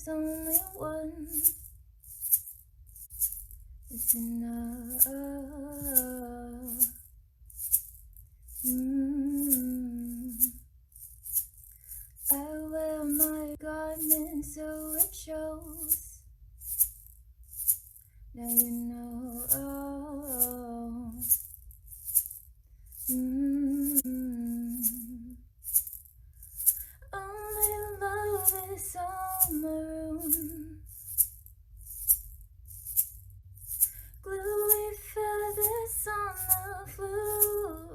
there's only one is enough. I wear my garment so it shows. Now you know. Only love is on my room. Gluey feathers on the floor.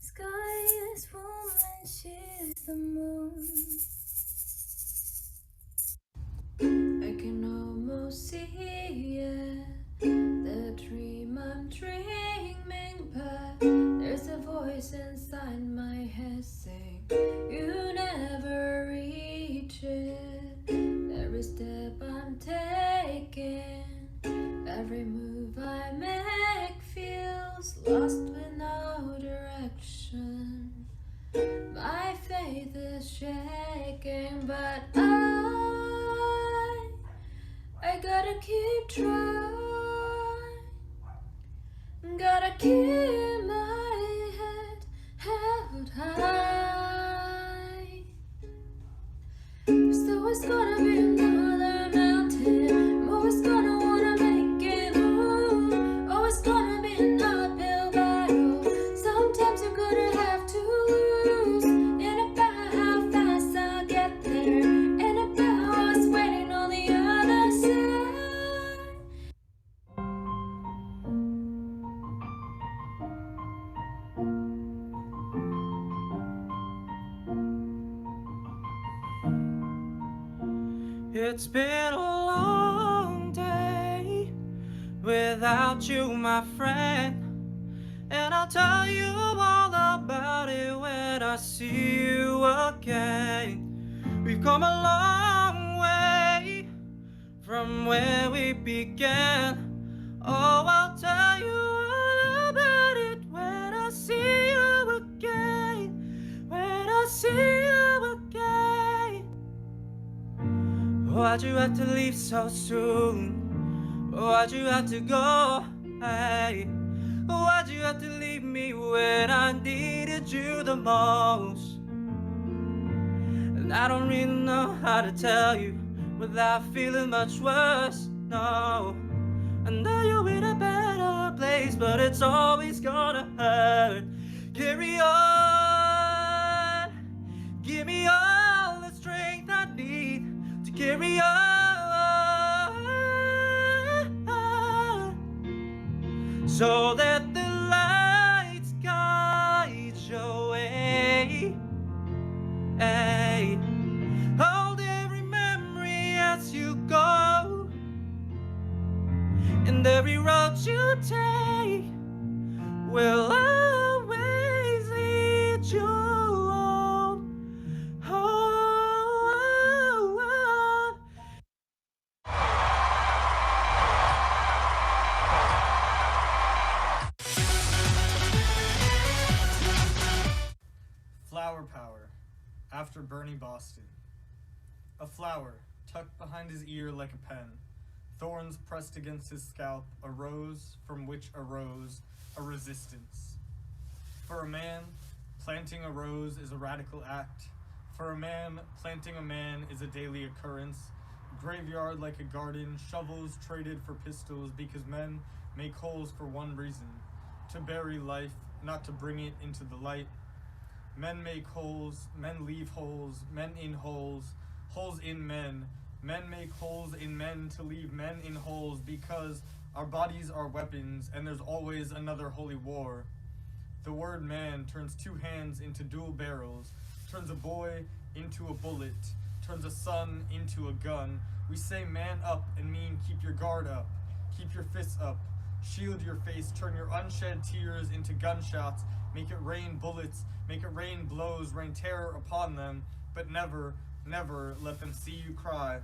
Sky is warm and she's the moon. I can almost see it, the dream I'm dreaming, but there's a voice inside my head saying you never reach it. Every step I'm taking, every move I make feels lost with no direction. My faith is shaking, but I gotta keep trying. Gotta keep my head held high. There's always gonna be another mountain. I'm always gonna wanna make it move. Always gonna be an uphill battle. Sometimes you're gonna have to lose. And about how fast I'll get there. And about what's waiting on the other side.
It's been a long day without you, my friend, and I'll tell you all about it when I see you again. We've come a long way from where we began. Oh, I'll tell you all about it when I see you again. When I see you again. Why'd you have to leave so soon? Why'd you have to go? Hey, why'd you have to leave me when I needed you the most? And I don't really know how to tell you without feeling much worse, no. I know you're in a better place, but it's always gonna hurt. Carry on, give me all the strength I need to carry on, so that the lights guide your way. Hey, hold every memory as you go, and every road you take will always lead you home.
Flower power, after Bernie Boston. A flower, tucked behind his ear like a pen, thorns pressed against his scalp, a rose from which arose a resistance. For a man, planting a rose is a radical act. For a man, planting a man is a daily occurrence. Graveyard like a garden, shovels traded for pistols because men make holes for one reason, to bury life, not to bring it into the light. Men make holes, men leave holes, men in holes, holes in men. Men make holes in men to leave men in holes because our bodies are weapons and there's always another holy war. The word man turns two hands into dual barrels, turns a boy into a bullet, turns a son into a gun. We say man up and mean keep your guard up, keep your fists up, shield your face, turn your unshed tears into gunshots, make it rain bullets, make it rain blows, rain terror upon them, but never, never let them see you cry.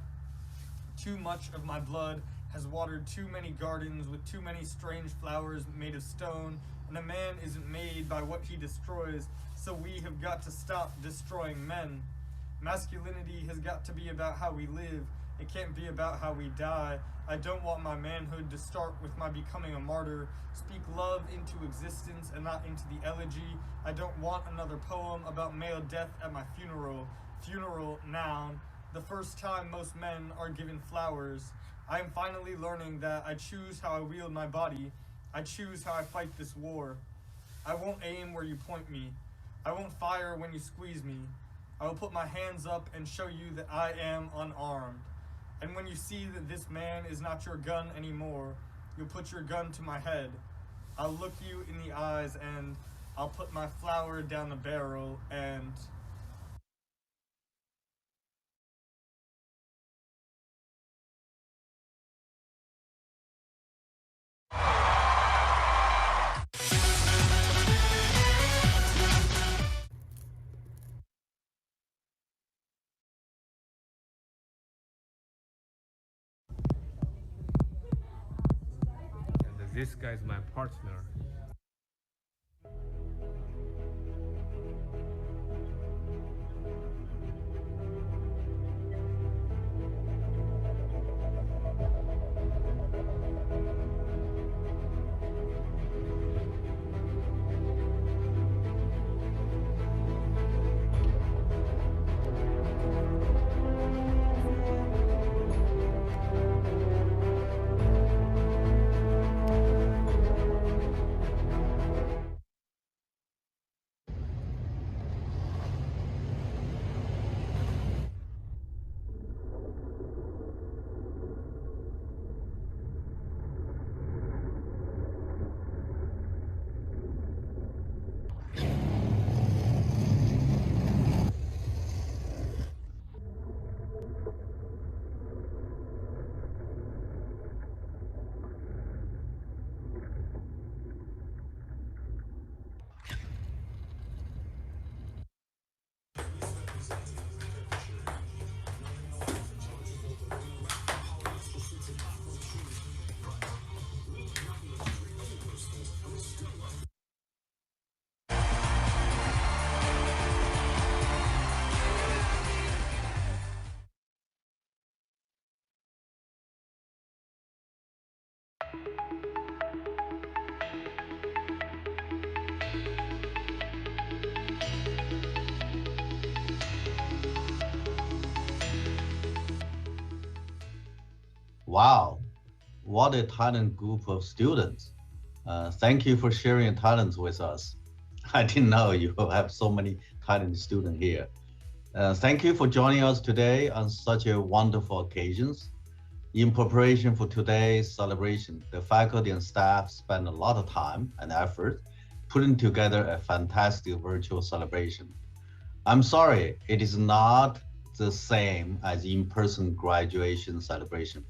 Too much of my blood has watered too many gardens with too many strange flowers made of stone, and a man isn't made by what he destroys, so we have got to stop destroying men. Masculinity has got to be about how we live. It can't be about how we die. I don't want my manhood to start with my becoming a martyr. Speak love into existence and not into the elegy. I don't want another poem about male death at my funeral. Funeral, noun. The first time most men are given flowers. I am finally learning that I choose how I wield my body. I choose how I fight this war. I won't aim where you point me. I won't fire when you squeeze me. I will put my hands up and show you that I am unarmed. And when you see that this man is not your gun anymore, you'll put your gun to my head. I'll look you in the eyes and I'll put my flower down the barrel and...
And this guy is my partner.
Wow, what a talented group of students. Thank you for sharing your talents with us. I didn't know you have so many talented students here. Thank you for joining us today on such a wonderful occasions. In preparation for today's celebration, the faculty and staff spent a lot of time and effort putting together a fantastic virtual celebration. I'm sorry, it is not the same as in-person graduation celebration,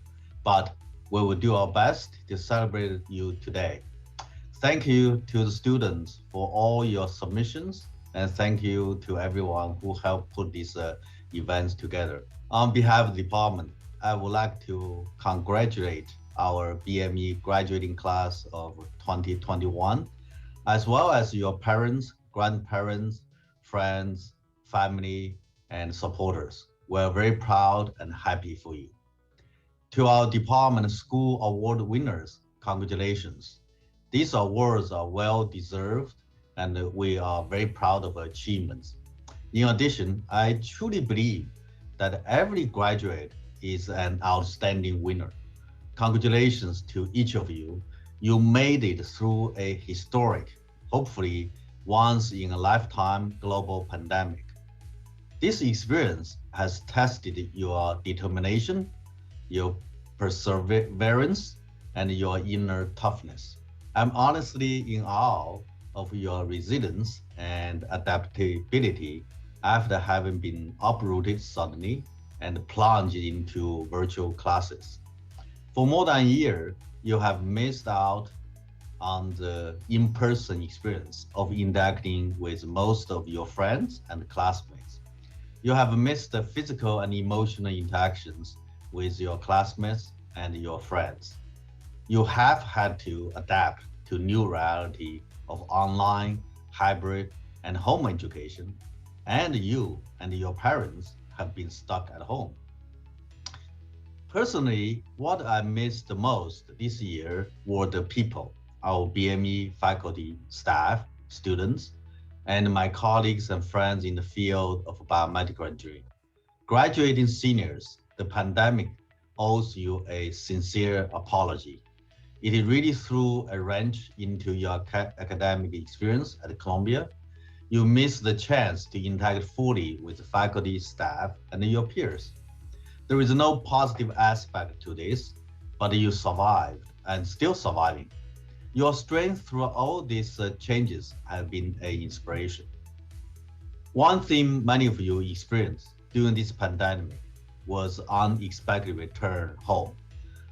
but we will do our best to celebrate you today. Thank you to the students for all your submissions, and thank you to everyone who helped put these events together. On behalf of the department, I would like to congratulate our BME graduating class of 2021, as well as your parents, grandparents, friends, family, and supporters. We're very proud and happy for you. To our department school award winners, congratulations. These awards are well deserved and we are very proud of our achievements. In addition, I truly believe that every graduate is an outstanding winner. Congratulations to each of you. You made it through a historic, hopefully once in a lifetime global pandemic. This experience has tested your determination, your perseverance, and your inner toughness. I'm honestly in awe of your resilience and adaptability after having been uprooted suddenly and plunged into virtual classes. For more than a year, you have missed out on the in-person experience of interacting with most of your friends and classmates. You have missed the physical and emotional interactions with your classmates and your friends. You have had to adapt to new reality of online, hybrid, and home education, and you and your parents have been stuck at home. Personally, what I missed the most this year were the people, our BME faculty, staff, students, and my colleagues and friends in the field of biomedical engineering. Graduating seniors, the pandemic owes you a sincere apology. It really threw a wrench into your academic experience at Columbia. You missed the chance to interact fully with the faculty, staff, and your peers. There is no positive aspect to this, but you survived and still surviving. Your strength through all these changes have been an inspiration. One thing many of you experienced during this pandemic was unexpected return home.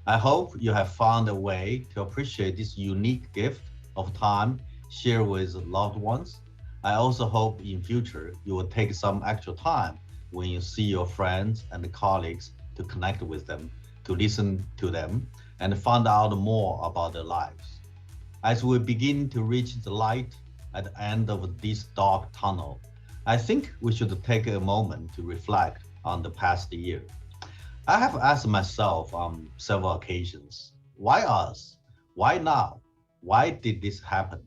I hope you have found a way to appreciate this unique gift of time shared with loved ones. I also hope in future you will take some extra time when you see your friends and colleagues to connect with them, to listen to them, and find out more about their lives. As we begin to reach the light at the end of this dark tunnel, I think we should take a moment to reflect on the past year. I have asked myself on several occasions, why us? Why now? Why did this happen?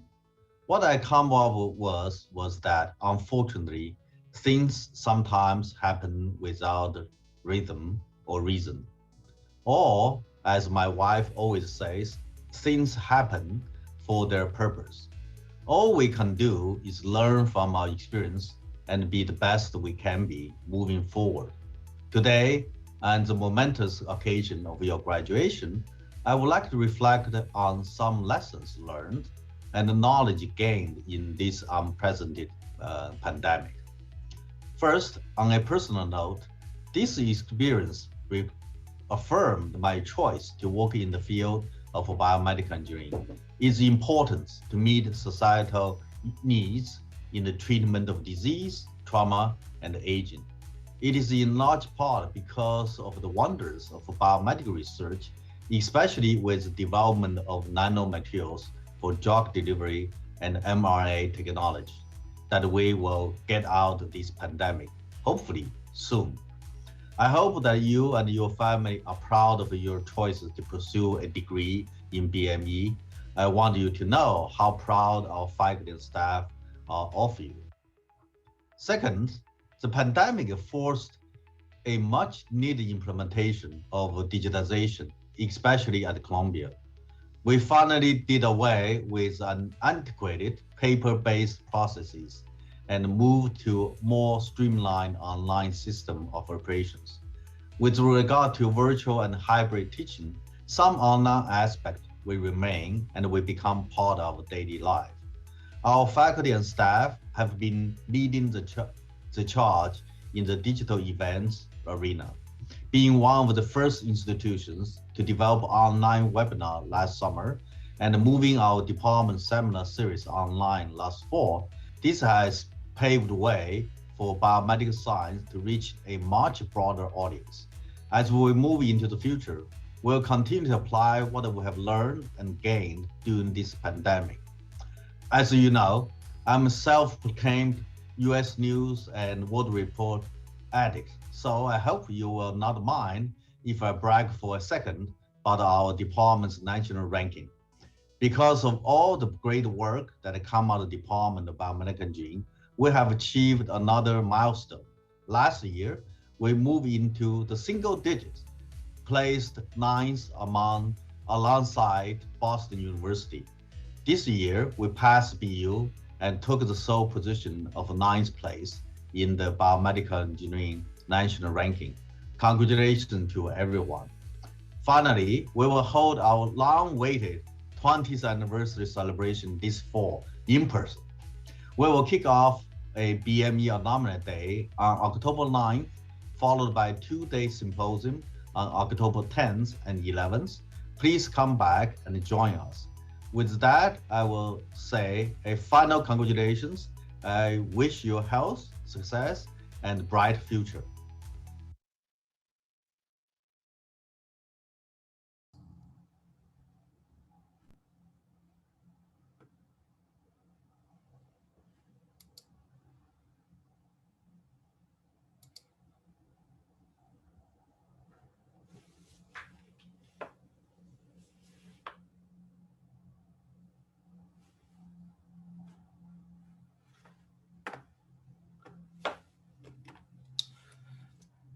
What I come up with was that unfortunately, things sometimes happen without rhythm or reason. Or, as my wife always says, things happen for their purpose. All we can do is learn from our experience and be the best we can be moving forward. Today, on the momentous occasion of your graduation, I would like to reflect on some lessons learned and the knowledge gained in this unprecedented pandemic. First, on a personal note, this experience affirmed my choice to work in the field of biomedical engineering. Its importance to meet societal needs in the treatment of disease, trauma, and aging. It is in large part because of the wonders of biomedical research, especially with the development of nanomaterials for drug delivery and mRNA technology, that we will get out of this pandemic, hopefully soon. I hope that you and your family are proud of your choices to pursue a degree in BME. I want you to know how proud our faculty and staff are of you. Second, the pandemic forced a much needed implementation of digitization, especially at Columbia. We finally did away with an antiquated paper-based processes and moved to more streamlined online system of operations. With regard to virtual and hybrid teaching, some online aspects will remain and will become part of daily life. Our faculty and staff have been leading the charge in the digital events arena, being one of the first institutions to develop online webinar last summer and moving our department seminar series online last fall. This has paved the way for biomedical science to reach a much broader audience. As we move into the future, we'll continue to apply what we have learned and gained during this pandemic. As you know, I'm a self-proclaimed US News and World Report addict, so I hope you will not mind if I brag for a second about our department's national ranking. Because of all the great work that come out of the Department of Biomedical Engineering, we have achieved another milestone. Last year, we moved into the single digits, placed ninth alongside Boston University. This year, we passed BU and took the sole position of ninth place in the biomedical engineering national ranking. Congratulations to everyone. Finally, we will hold our long-awaited 20th anniversary celebration this fall in person. We will kick off a BME Alumni Day on October 9th, followed by a two-day symposium on October 10th and 11th. Please come back and join us. With that, I will say a final congratulations. I wish you health, success, and bright future.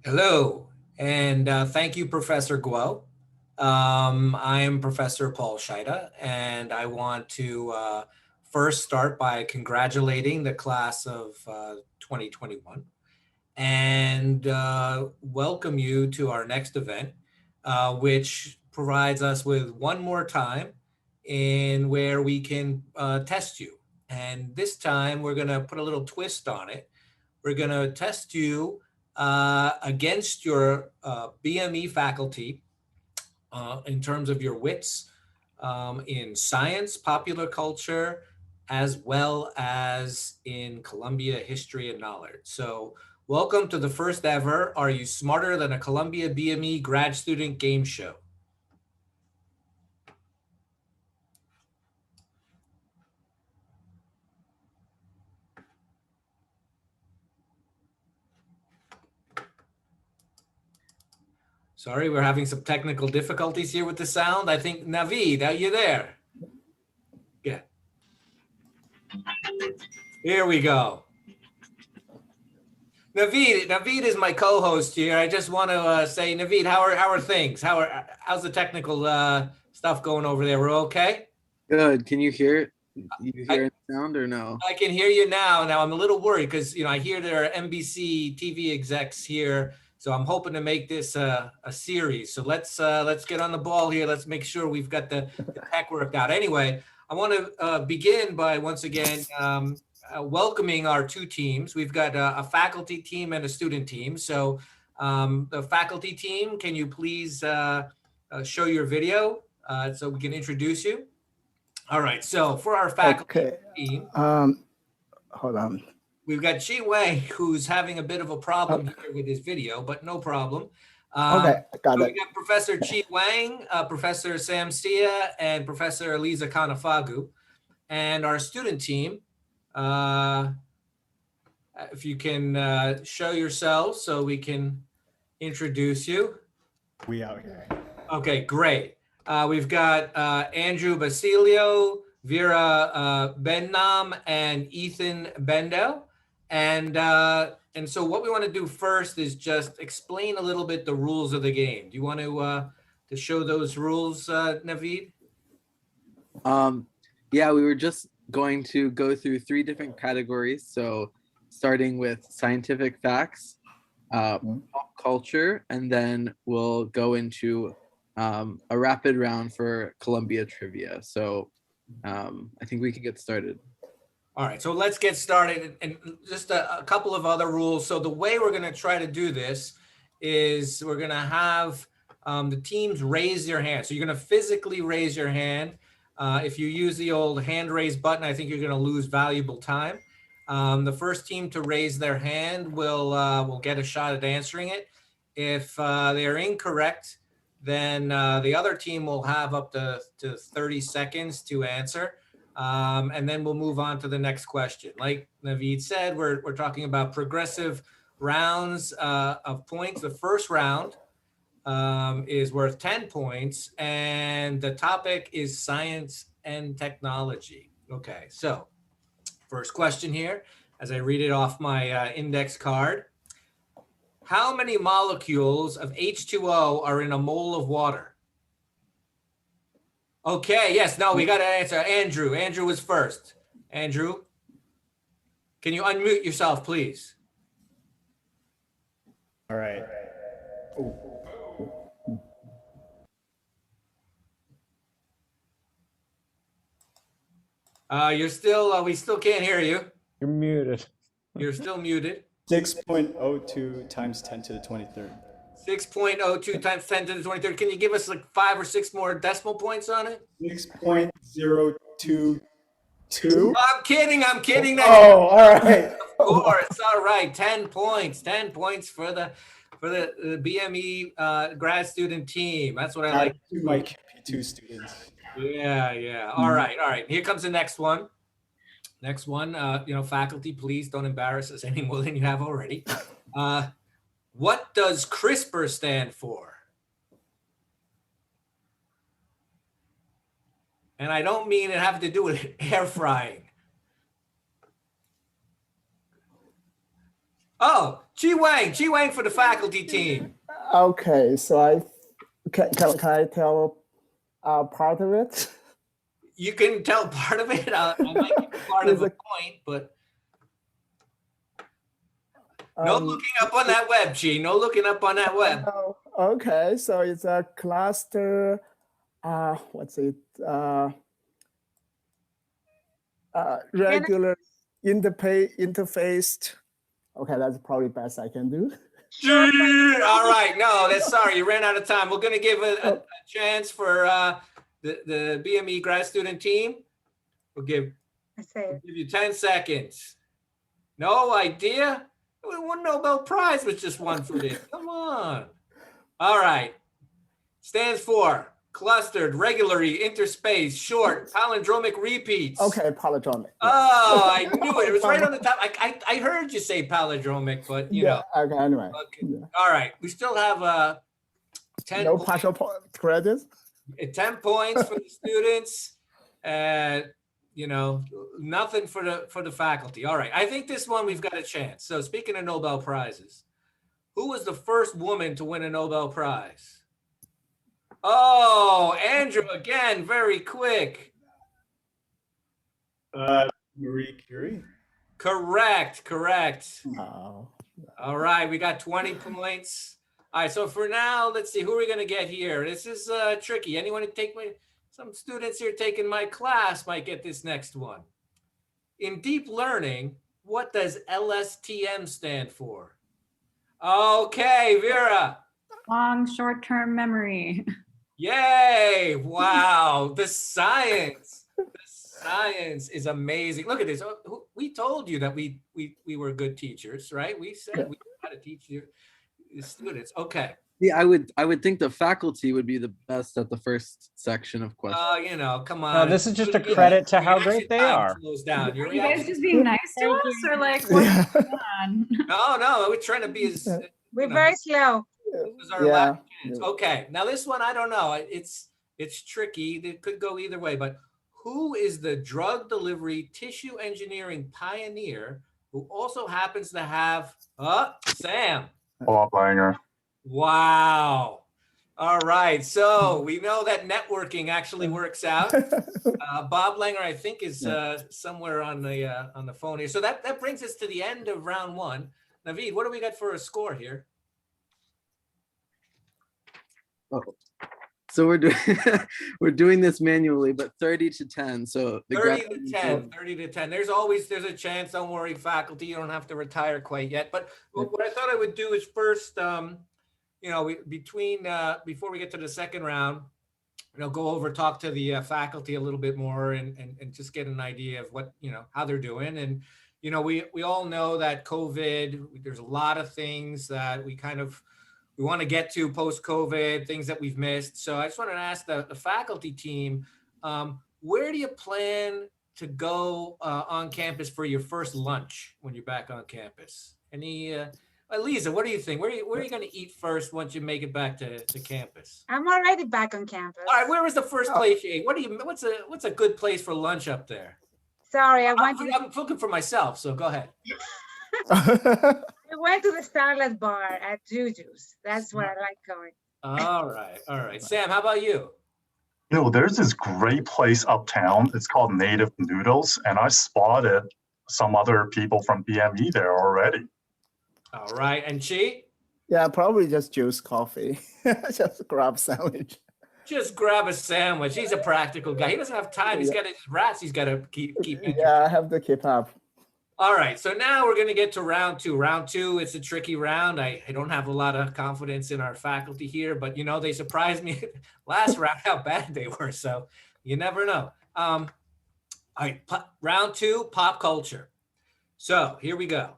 Hello, and thank you, Professor Guo. I am Professor Paul Scheida, and I want to first start by congratulating the class of 2021 and welcome you to our next event, which provides us with one more time in where we can test you. And this time we're going to put a little twist on it. We're going to test you against your BME faculty in terms of your wits in science, popular culture, as well as in Columbia history and knowledge. So welcome to the first ever Are You Smarter Than a Columbia BME Grad Student Game Show. Sorry, we're having some technical difficulties here with the sound. I think, Naveed, are you there? Yeah. Here we go. Naveed is my co-host here. I just want to say, Naveed, how are things? How's the technical stuff going over there? We're okay?
Good. Can you hear it? You hear it sound or no?
I can hear you now. Now I'm a little worried because I hear there are NBC TV execs here, so I'm hoping to make this a series. So let's get on the ball here. Let's make sure we've got the tech worked out. Anyway, I want to begin by once again welcoming our two teams. We've got a faculty team and a student team. So the faculty team, can you please show your video so we can introduce you? All right, so for our faculty team,
hold on.
we've got Chi Wang, who's having a bit of a problem here with his video, but no problem.
Okay, got
so
it.
we got Professor Chi Wang, Professor Sam Stia, and Professor Eliza Kanafagu. And our student team, if you can show yourselves so we can introduce you.
We out here.
Okay, great. We've got Andrew Basilio, Vera Bennam, and Ethan Bendo. And so what we want to do first is just explain a little bit the rules of the game. Do you want to show those rules, Naveed?
Yeah, we were just going to go through 3 different categories. So starting with scientific facts, pop culture, and then we'll go into a rapid round for Columbia trivia. So I think we can get started.
All right, so let's get started. And just a couple of other rules. So the way we're going to try to do this is we're going to have the teams raise their hand. So you're going to physically raise your hand. If you use the old hand raise button, I think you're going to lose valuable time. The first team to raise their hand will get a shot at answering it. If they're incorrect, then the other team will have up to 30 seconds to answer. And then we'll move on to the next question. Like Naveed said, we're talking about progressive rounds of points. The first round is worth 10 points, and the topic is science and technology. Okay, so first question here, as I read it off my index card. How many molecules of H2O are in a mole of water? Okay, yes, no, we got to answer. Andrew was first. Andrew, can you unmute yourself, please?
All right.
You're still, we still can't hear you.
You're muted.
You're still muted.
6.02 times 10 to the 23rd.
6.02 times 10 to the 23rd. Can you give us like 5 or 6 more decimal points on it?
6.022.
I'm kidding.
Oh, all right.
Of course. All right. 10 points. 10 points for the BME grad student team. That's what I like.
My KP2 students.
Yeah. All right. Here comes the next one. Next one, faculty, please don't embarrass us any more than you have already. What does CRISPR stand for? And I don't mean it having to do with air frying. Oh, Chi Wang for the faculty team.
Okay, so can I tell part of it?
You can tell part of it. I might give you part of a point, but no looking up on that web, Chi. No looking up on that web.
Oh, okay, so it's a cluster. What's it? Regular interfaced. Okay, that's probably best I can do.
All right, no, that's sorry. You ran out of time. We're going to give a chance for the BME grad student team. We'll give you 10 seconds. No idea? One Nobel Prize was just won for this. Come on. All right. Stands for clustered, regularly, interspaced, short, palindromic repeats.
Okay, palindromic.
Oh, I knew it. It was right on the top. I heard you say palindromic, but you know.
Okay, anyway.
Okay. Yeah. All right. We still have 10
no partial credits.
10 points for the students. You know, nothing for the faculty. All right. I think this one we've got a chance. So speaking of Nobel Prizes, who was the first woman to win a Nobel Prize? Oh, Andrew again, very quick.
Marie Curie.
Correct.
Oh.
All right, we got 20 points. All right, so for now, let's see, who are we going to get here? This is tricky. Anyone take some students here taking my class might get this next one. In deep learning, what does LSTM stand for? Okay, Vera.
Long short-term memory.
Yay! Wow, the science is amazing. Look at this. We told you that we were good teachers, right? We said we knew how to teach your students. Okay.
Yeah, I would think the faculty would be the best at the first section of questions.
You know, come on.
This is just a credit to how great they are.
Down.
Are you guys just being nice to us, or like what's going on?
No, we're trying to be as.
We're very slow.
This is our last chance. Okay, now this one I don't know. It's tricky. It could go either way. But who is the drug delivery tissue engineering pioneer who also happens to have Sam?
Bob Langer.
Wow. All right. So we know that networking actually works out. Bob Langer, I think, is somewhere on the phone here. So that brings us to the end of round one. Naveed, what do we got for a score here?
Oh, so we're doing this manually, but 30-10. So
30 to 10. There's a chance. Don't worry, faculty. You don't have to retire quite yet. But what I thought I would do is first, before we get to the second round, go over, talk to the faculty a little bit more, and just get an idea of what how they're doing. And we all know that COVID. There's a lot of things that we want to get to post-COVID, things that we've missed. So I just wanted to ask the faculty team, where do you plan to go on campus for your first lunch when you're back on campus? Lisa, what do you think? Where are you going to eat first once you make it back to campus?
I'm already back on campus.
All right, where was the first place you ate? What's a good place for lunch up there?
Sorry,
I'm looking for myself, so go ahead.
I went to the Starlet Bar at Juju's. That's where I like going.
All right. Sam, how about you?
There's this great place uptown. It's called Native Noodles, and I spotted some other people from BME there already.
All right, and Chi?
Yeah, probably just juice coffee. Just grab sandwich.
Just grab a sandwich. He's a practical guy. He doesn't have time. He's got his rats. He's got to keep.
Yeah, I have to keep up.
All right, so now we're going to get to round two. Round two, it's a tricky round. I don't have a lot of confidence in our faculty here, but they surprised me last round how bad they were. So you never know. All right, round two, pop culture. So here we go.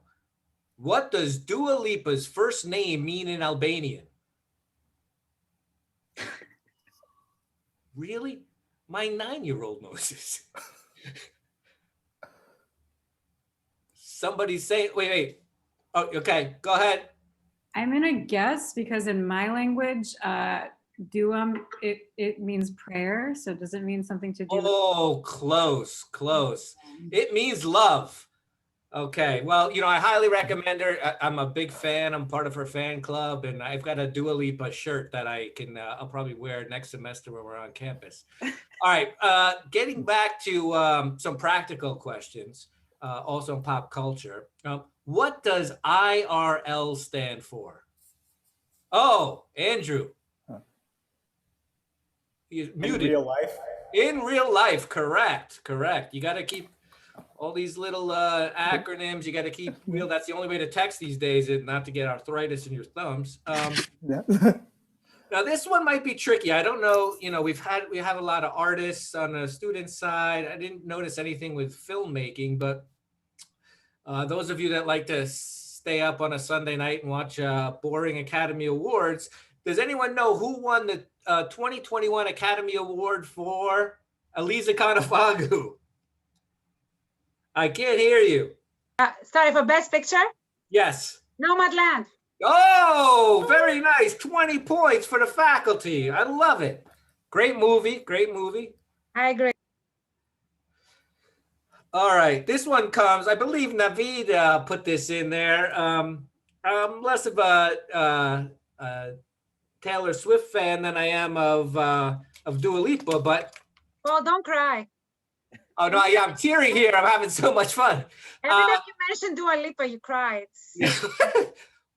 What does Dua Lipa's first name mean in Albanian? Really? My 9-year-old knows this. Somebody say, wait. Oh, okay, go ahead.
I'm gonna guess because in my language, duam, it means prayer. So does it mean something to do?
Oh, close. It means love. Okay, well, I highly recommend her. I'm a big fan. I'm part of her fan club, and I've got a Dua Lipa shirt that I'll probably wear next semester when we're on campus. All right, getting back to some practical questions, also in pop culture. What does IRL stand for? Oh, Andrew. He's muted.
In real life?
In real life, correct. You got to keep all these little acronyms. You got to keep real. That's the only way to text these days, and not to get arthritis in your thumbs. Now this one might be tricky. I don't know. We have a lot of artists on the student side. I didn't notice anything with filmmaking, but those of you that like to stay up on a Sunday night and watch boring Academy Awards, does anyone know who won the 2021 Academy Award for Eliza Kanafagu? I can't hear you.
Sorry, for Best Picture?
Yes.
Nomadland.
Oh, very nice. 20 points for the faculty. I love it. Great movie.
I agree.
All right. This one comes, I believe Naveed put this in there. I'm less of a Taylor Swift fan than I am of Dua Lipa, but.
Well, don't cry.
Oh, no, I'm tearing here. I'm having so much fun.
Every time you mention Dua Lipa, you cry.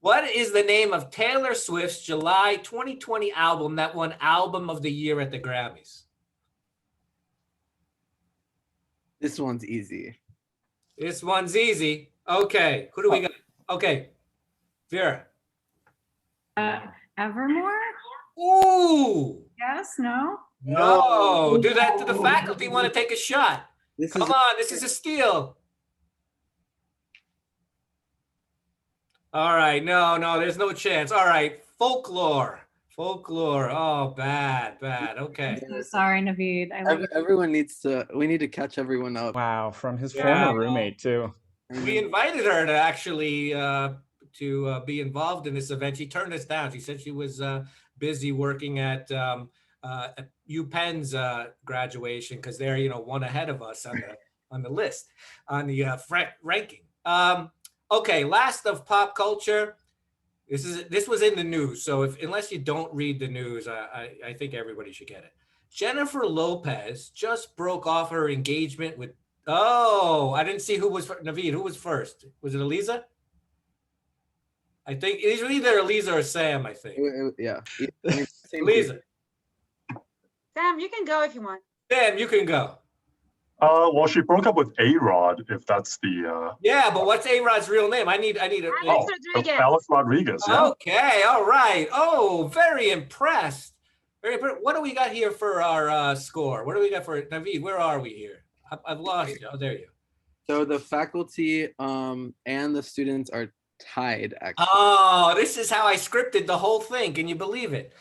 What is the name of Taylor Swift's July 2020 album that won Album of the Year at the Grammys?
This one's easy.
Okay, who do we got? Okay, Vera.
Evermore?
Ooh.
Yes, no?
No, do that to the faculty. Want to take a shot? Come on, this is a steal. All right, no, there's no chance. All right, folklore. Oh, bad. Okay.
So sorry, Naveed.
We need to catch everyone up.
Wow, from his former roommate too.
We invited her to actually to be involved in this event. She turned us down. She said she was busy working at UPenn's graduation because they're one ahead of us on the list on the ranking. Okay, last of pop culture. This was in the news, so unless you don't read the news, I think everybody should get it. Jennifer Lopez just broke off her engagement with. Oh, I didn't see who was Naveed. Who was first? Was it Eliza? I think it was either Eliza or Sam. I think.
Yeah.
Eliza.
Sam, you can go if you want.
Sam, you can go.
Well, she broke up with A-Rod, if that's the.
Yeah, but what's A-Rod's real name? I need a.
Alex Rodriguez. Yeah.
Okay, all right. Oh, very impressed. What do we got here for our score? What do we got for Naveed? Where are we here? I've lost you. Oh, there you go.
So the faculty and the students are tied, actually.
Oh, this is how I scripted the whole thing. Can you believe it?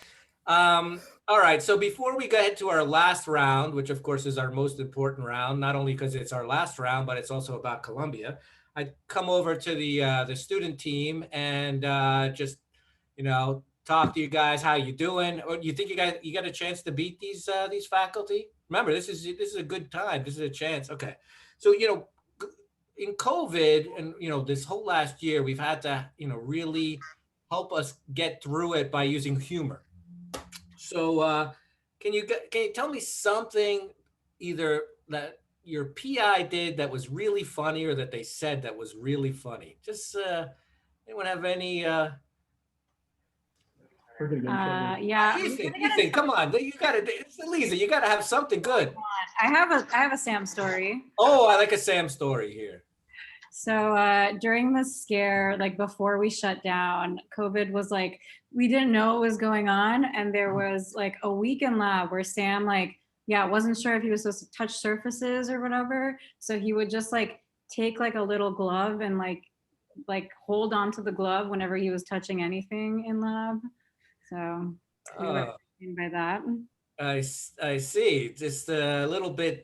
All right. So before we get to our last round, which of course is our most important round, not only because it's our last round, but it's also about Columbia, I come over to the student team and just talk to you guys. How you doing? Or you think you got a chance to beat these faculty? Remember, this is a good time. This is a chance. Okay. So in COVID and this whole last year, we've had to really help us get through it by using humor. So can you tell me something either that your PI did that was really funny or that they said that was really funny? Just anyone have any?
Yeah.
Ethan, come on, you gotta. It's Eliza, you gotta have something good.
I have a Sam story.
Oh, I like a Sam story here.
So during the scare, like before we shut down, COVID was like, we didn't know what was going on. And there was like a week in lab where Sam wasn't sure if he was supposed to touch surfaces or whatever. So he would just take a little glove and like hold on to the glove whenever he was touching anything in lab. So we were by that.
I see. Just a little bit.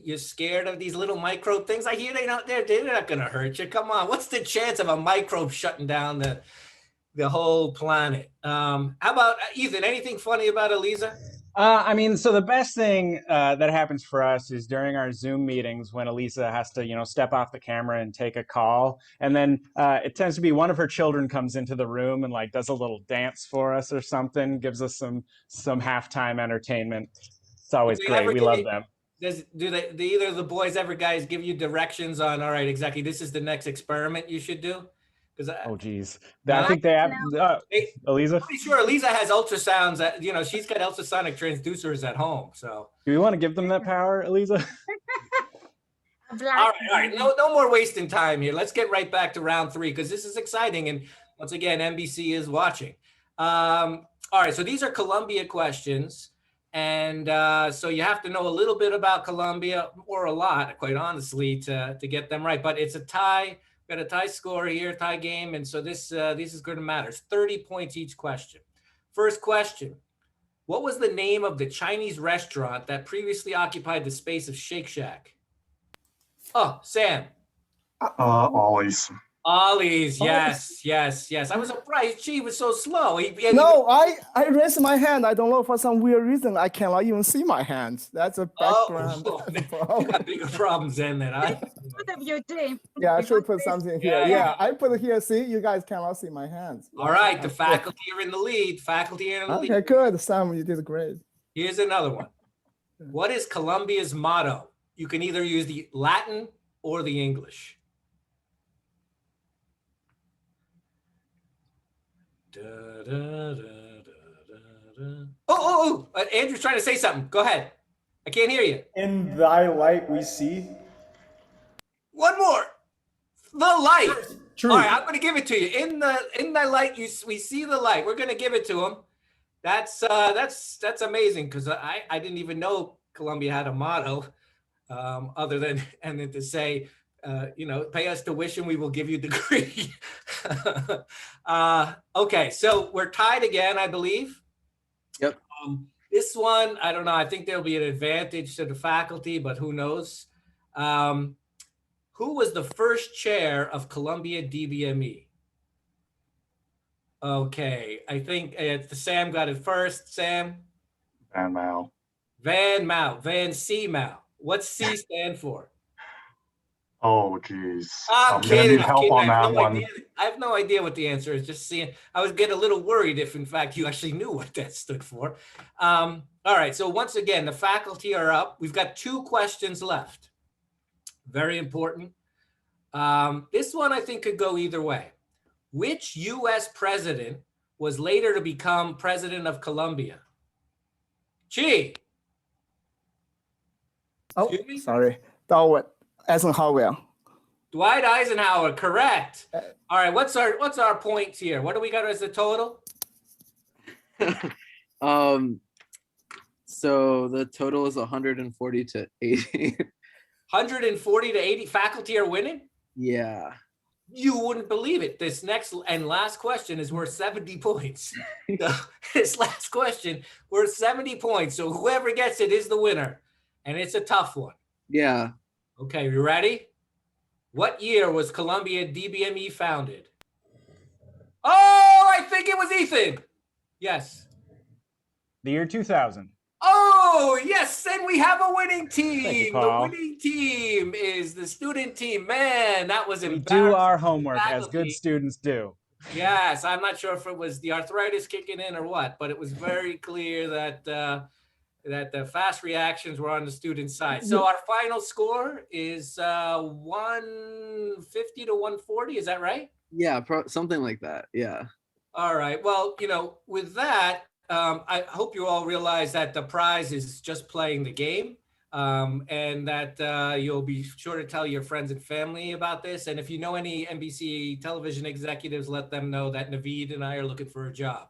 You're scared of these little microbe things. I hear they're not going to hurt you. Come on. What's the chance of a microbe shutting down the whole planet? How about Ethan? Anything funny about Eliza?
I mean, so the best thing that happens for us is during our Zoom meetings when Elisa has to, step off the camera and take a call, and then it tends to be one of her children comes into the room and like does a little dance for us or something, gives us some halftime entertainment. It's always great. We love them.
Do either of the boys ever guys give you directions on? All right, exactly. This is the next experiment you should do.
Oh geez, I think they have. Elisa,
pretty sure Elisa has ultrasounds. She's got ultrasonic transducers at home. So
do we want to give them that power, Elisa?
All right. No more wasting time here. Let's get right back to round 3 because this is exciting. And once again, NBC is watching. All right. So these are Columbia questions. And so you have to know a little bit about Columbia, or a lot, quite honestly, to get them right. But it's a tie. Got a tie score here, tie game. And so this is going to matter. It's 30 points each question. First question. What was the name of the Chinese restaurant that previously occupied the space of Shake Shack? Oh, Sam.
Ollie's.
Ollie's, yes. I was surprised she was so slow.
No, I raised my hand. I don't know, for some weird reason, I cannot even see my hands. That's a background.
You got bigger problems than that, huh?
Yeah, I should put something here. Yeah, I put it here. See, you guys cannot see my hands.
All right, the faculty are in the lead.
Okay, good. Sam, you did great.
Here's another one. What is Columbia's motto? You can either use the Latin or the English. Andrew's trying to say something. Go ahead. I can't hear you.
In thy light we see.
One more. The light.
True.
All right, I'm going to give it to you. In thy light, we see the light. We're going to give it to him. That's amazing because I didn't even know Columbia had a motto other than to say, pay us tuition, we will give you a degree. Okay, so we're tied again, I believe.
Yep.
This one, I don't know. I think there'll be an advantage to the faculty, but who knows? Who was the first chair of Columbia DBME? Okay, I think Sam got it first. Sam?
Van Mao.
Van C. Mao. What's C stand for?
Oh, geez.
I'm
gonna
kidding.
need help on that one.
I have no idea what the answer is. Just seeing. I was getting a little worried if, in fact, you actually knew what that stood for. All right. So once again, the faculty are up. We've got 2 questions left. Very important. This one I think could go either way. Which U.S. president was later to become president of Colombia? Chi.
Oh, sorry. Eisenhower.
Dwight Eisenhower, correct. All right, what's our points here? What do we got as a total?
So the total is 140 to 80.
140 to 80. Faculty are winning?
Yeah.
You wouldn't believe it. This next and last question is worth 70 points. This last question worth 70 points. So whoever gets it is the winner. And it's a tough one.
Yeah.
Okay, you ready? What year was Columbia DBME founded? Oh, I think it was Ethan. Yes.
The year 2000.
Oh, yes, and we have a winning team.
Thank you, Paul.
The winning team is the student team. Man, that was
We
embarrassing.
do our homework as good students do.
Yes, I'm not sure if it was the arthritis kicking in or what, but it was very clear that the fast reactions were on the student side. So our final score is 150 to 140. Is that right?
Yeah, something like that. Yeah.
All right. Well, with that, I hope you all realize that the prize is just playing the game, and that you'll be sure to tell your friends and family about this. And if you know any NBC television executives, let them know that Naveed and I are looking for a job.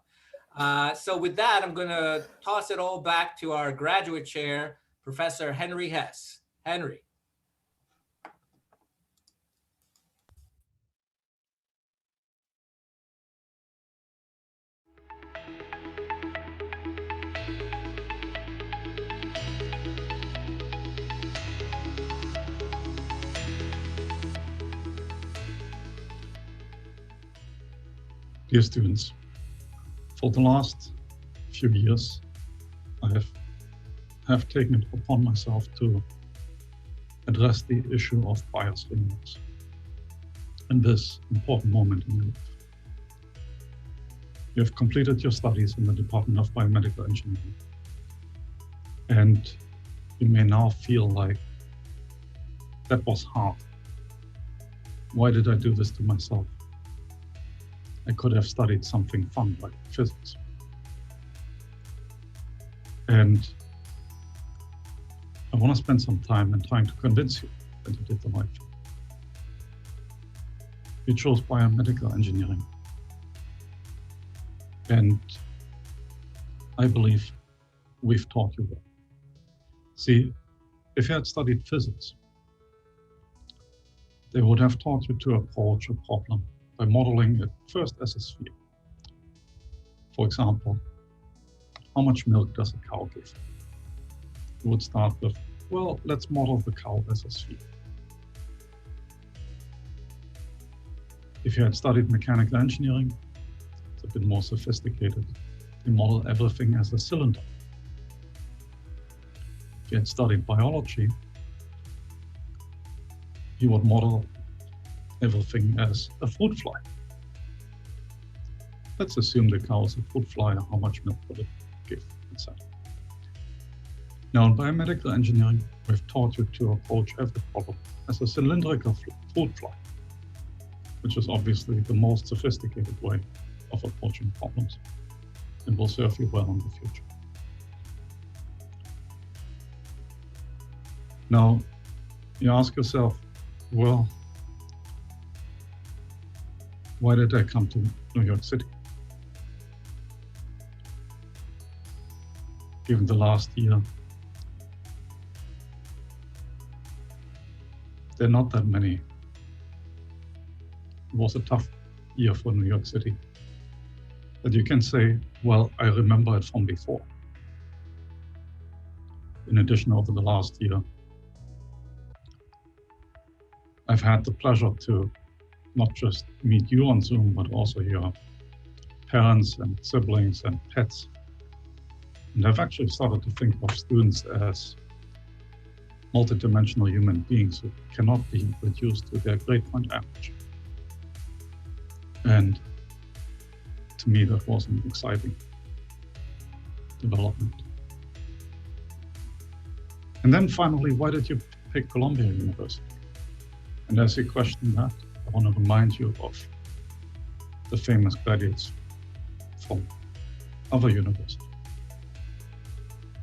So with that, I'm going to toss it all back to our graduate chair, Professor Henry Hess. Henry.
Dear students, for the last few years,
I have taken it upon myself to address the issue of bias removals in this important moment in your life. You have completed your studies in the Department of Biomedical Engineering, and you may now feel like that was hard. Why did I do this to myself? I could have studied something fun like physics. And I want to spend some time in trying to convince you that you did the right thing. You chose biomedical engineering. And I believe we've taught you well. See, if you had studied physics, they would have taught you to approach a problem by modeling it first as a sphere. For example, how much milk does a cow give? You would start with, well, let's model the cow as a sphere. If you had studied mechanical engineering, it's a bit more sophisticated. You model everything as a cylinder. If you had studied biology, you would model everything as a fruit fly. Let's assume the cow is a fruit fly. How much milk will it give, etc. Now, in biomedical engineering, we've taught you to approach every problem as a cylindrical fruit fly, which is obviously the most sophisticated way of approaching problems and will serve you well in the future. Now, you ask yourself, well, why did I come to New York City? Given the last year, there are not that many. It was a tough year for New York City. But you can say, well, I remember it from before. In addition, over the last year, I've had the pleasure to not just meet you on Zoom, but also your parents and siblings and pets. And I've actually started to think of students as multidimensional human beings who cannot be reduced to their grade point average. And to me, that was an exciting development. And then finally, why did you pick Columbia University? And as you question that, I want to remind you of the famous graduates from other universities.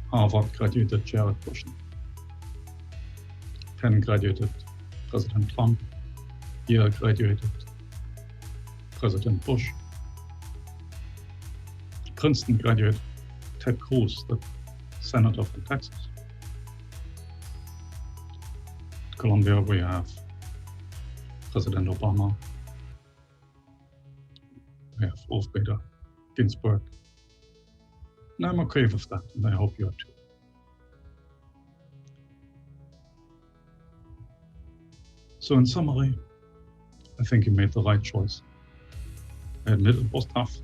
Harvard graduated Jared Kushner. Penn graduated President Trump. Yale graduated President Bush. Princeton graduated Ted Cruz, the senator from Texas. At Columbia, we have President Obama. We have Ruth Bader Ginsburg. And I'm okay with that, and I hope you are too. So in summary, I think you made the right choice. I admit it was tough,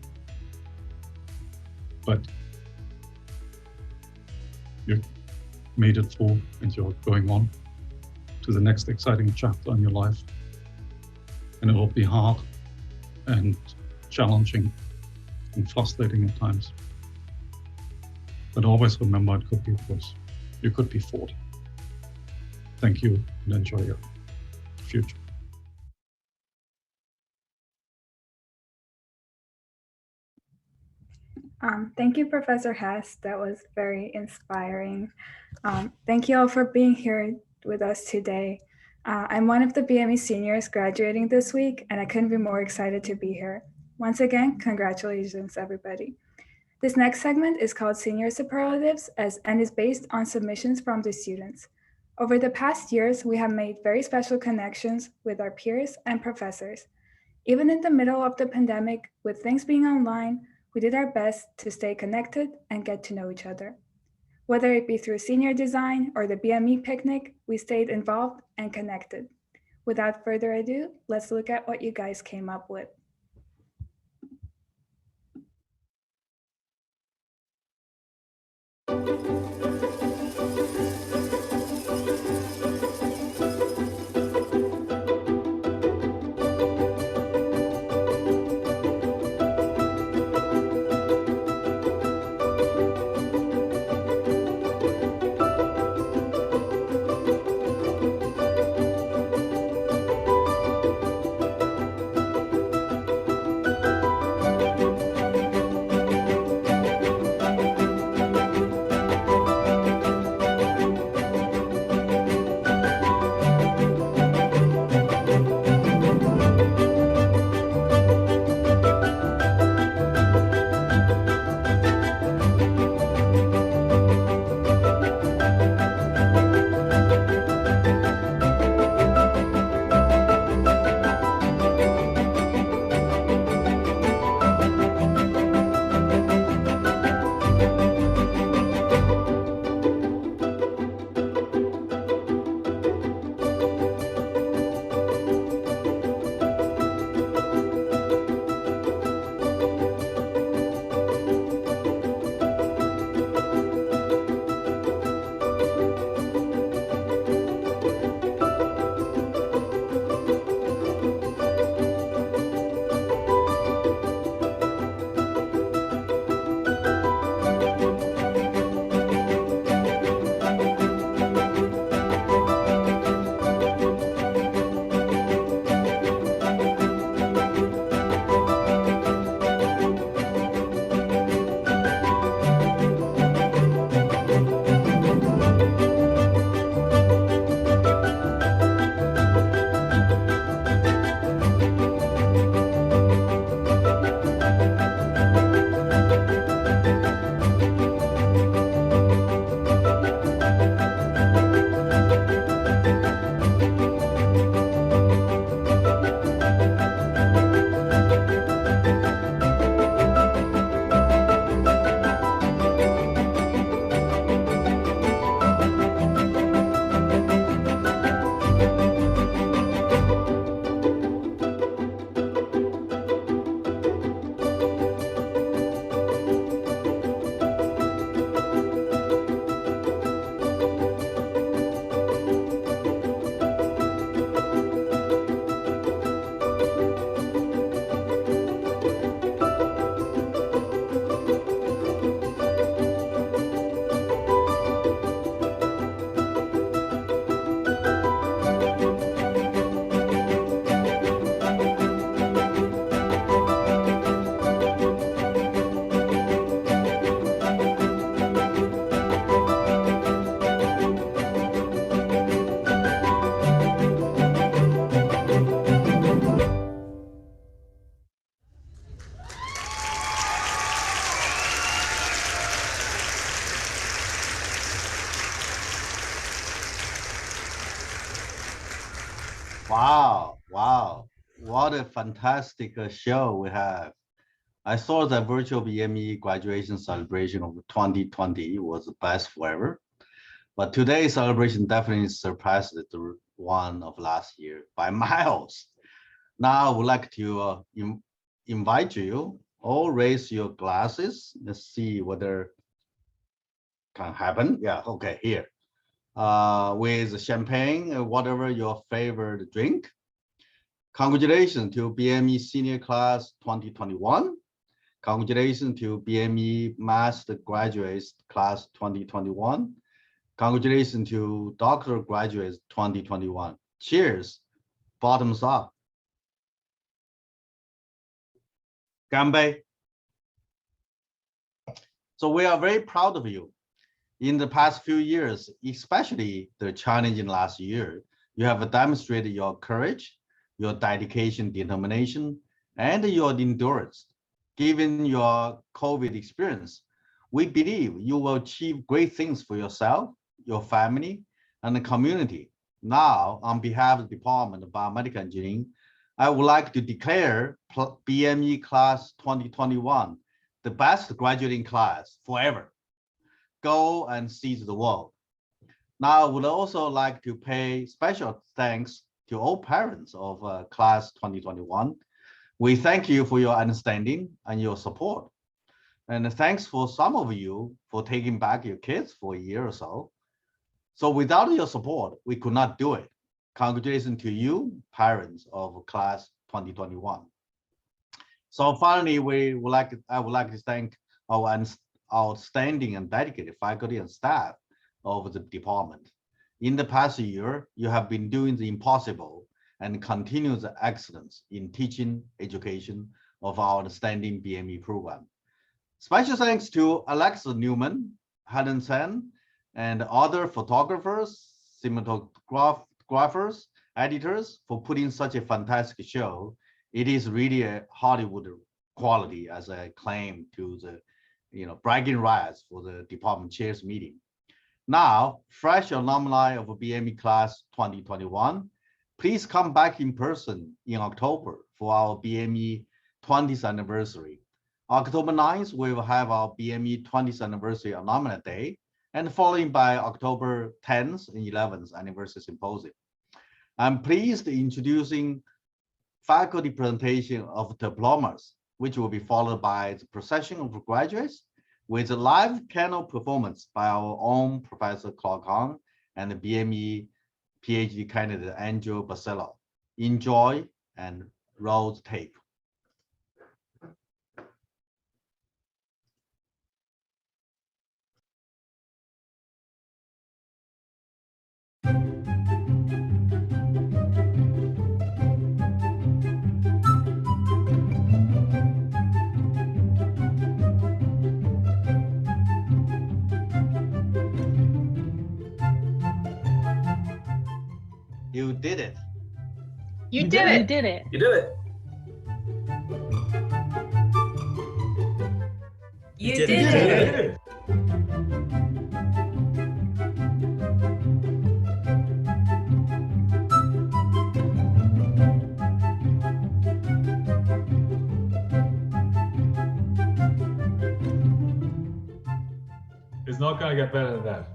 but you made it through and you're going on to the next exciting chapter in your life. And it will be hard and challenging and frustrating at times. But always remember it could be worse. You could be 40. Thank you and enjoy your future.
Thank you, Professor Hess. That was very inspiring. Thank you all for being here with us today. I'm one of the BME seniors graduating this week, and I couldn't be more excited to be here. Once again, congratulations, everybody. This next segment is called Senior Superlatives and is based on submissions from the students. Over the past years, we have made very special connections with our peers and professors. Even in the middle of the pandemic, with things being online, we did our best to stay connected and get to know each other. Whether it be through senior design or the BME picnic, we stayed involved and connected. Without further ado, let's look at what you guys came up with.
Wow, wow. What a fantastic show we have. I saw the virtual BME graduation celebration of 2020 was the best forever. But today's celebration definitely surpassed the one of last year by miles. Now I would like to invite you all raise your glasses. Let's see whether can happen. Yeah, okay, here. With champagne, whatever your favorite drink. Congratulations to BME Senior Class 2021. Congratulations to BME Master Graduates Class 2021. Congratulations to Doctoral Graduates 2021. Cheers. Bottoms up. Ganbei. So we are very proud of you. In the past few years, especially the challenging last year, you have demonstrated your courage, your dedication, determination, and your endurance. Given your COVID experience, we believe you will achieve great things for yourself, your family, and the community. Now, on behalf of the Department of Biomedical Engineering, I would like to declare BME Class 2021 the best graduating class forever. Go and seize the world. Now, I would also like to pay special thanks to all parents of Class 2021. We thank you for your understanding and your support. And thanks for some of you for taking back your kids for a year or so. So without your support, we could not do it. Congratulations to you, parents of class 2021. So finally, I would like to thank our outstanding and dedicated faculty and staff of the department. In the past year, you have been doing the impossible and continuous excellence in teaching education of our outstanding BME program. Special thanks to Alexa Newman, Helen Sen, and other photographers, cinematographers, editors for putting such a fantastic show. It is really a Hollywood quality, as I claim to the bragging rights for the department chairs meeting. Now, fresh alumni of BME class 2021, please come back in person in October for our BME 20th anniversary. October 9th, we will have our BME 20th anniversary alumni day, and following by October 10th and 11th anniversary symposium. I'm pleased introducing faculty presentation of diplomas, which will be followed by the procession of graduates with a live keynote performance by our own Professor Clark Hong and the BME PhD candidate Angel Bacello. Enjoy and roll the tape. You did it.
You did it.
You did it.
You did it.
You
did
it.
It's not going to get better than that.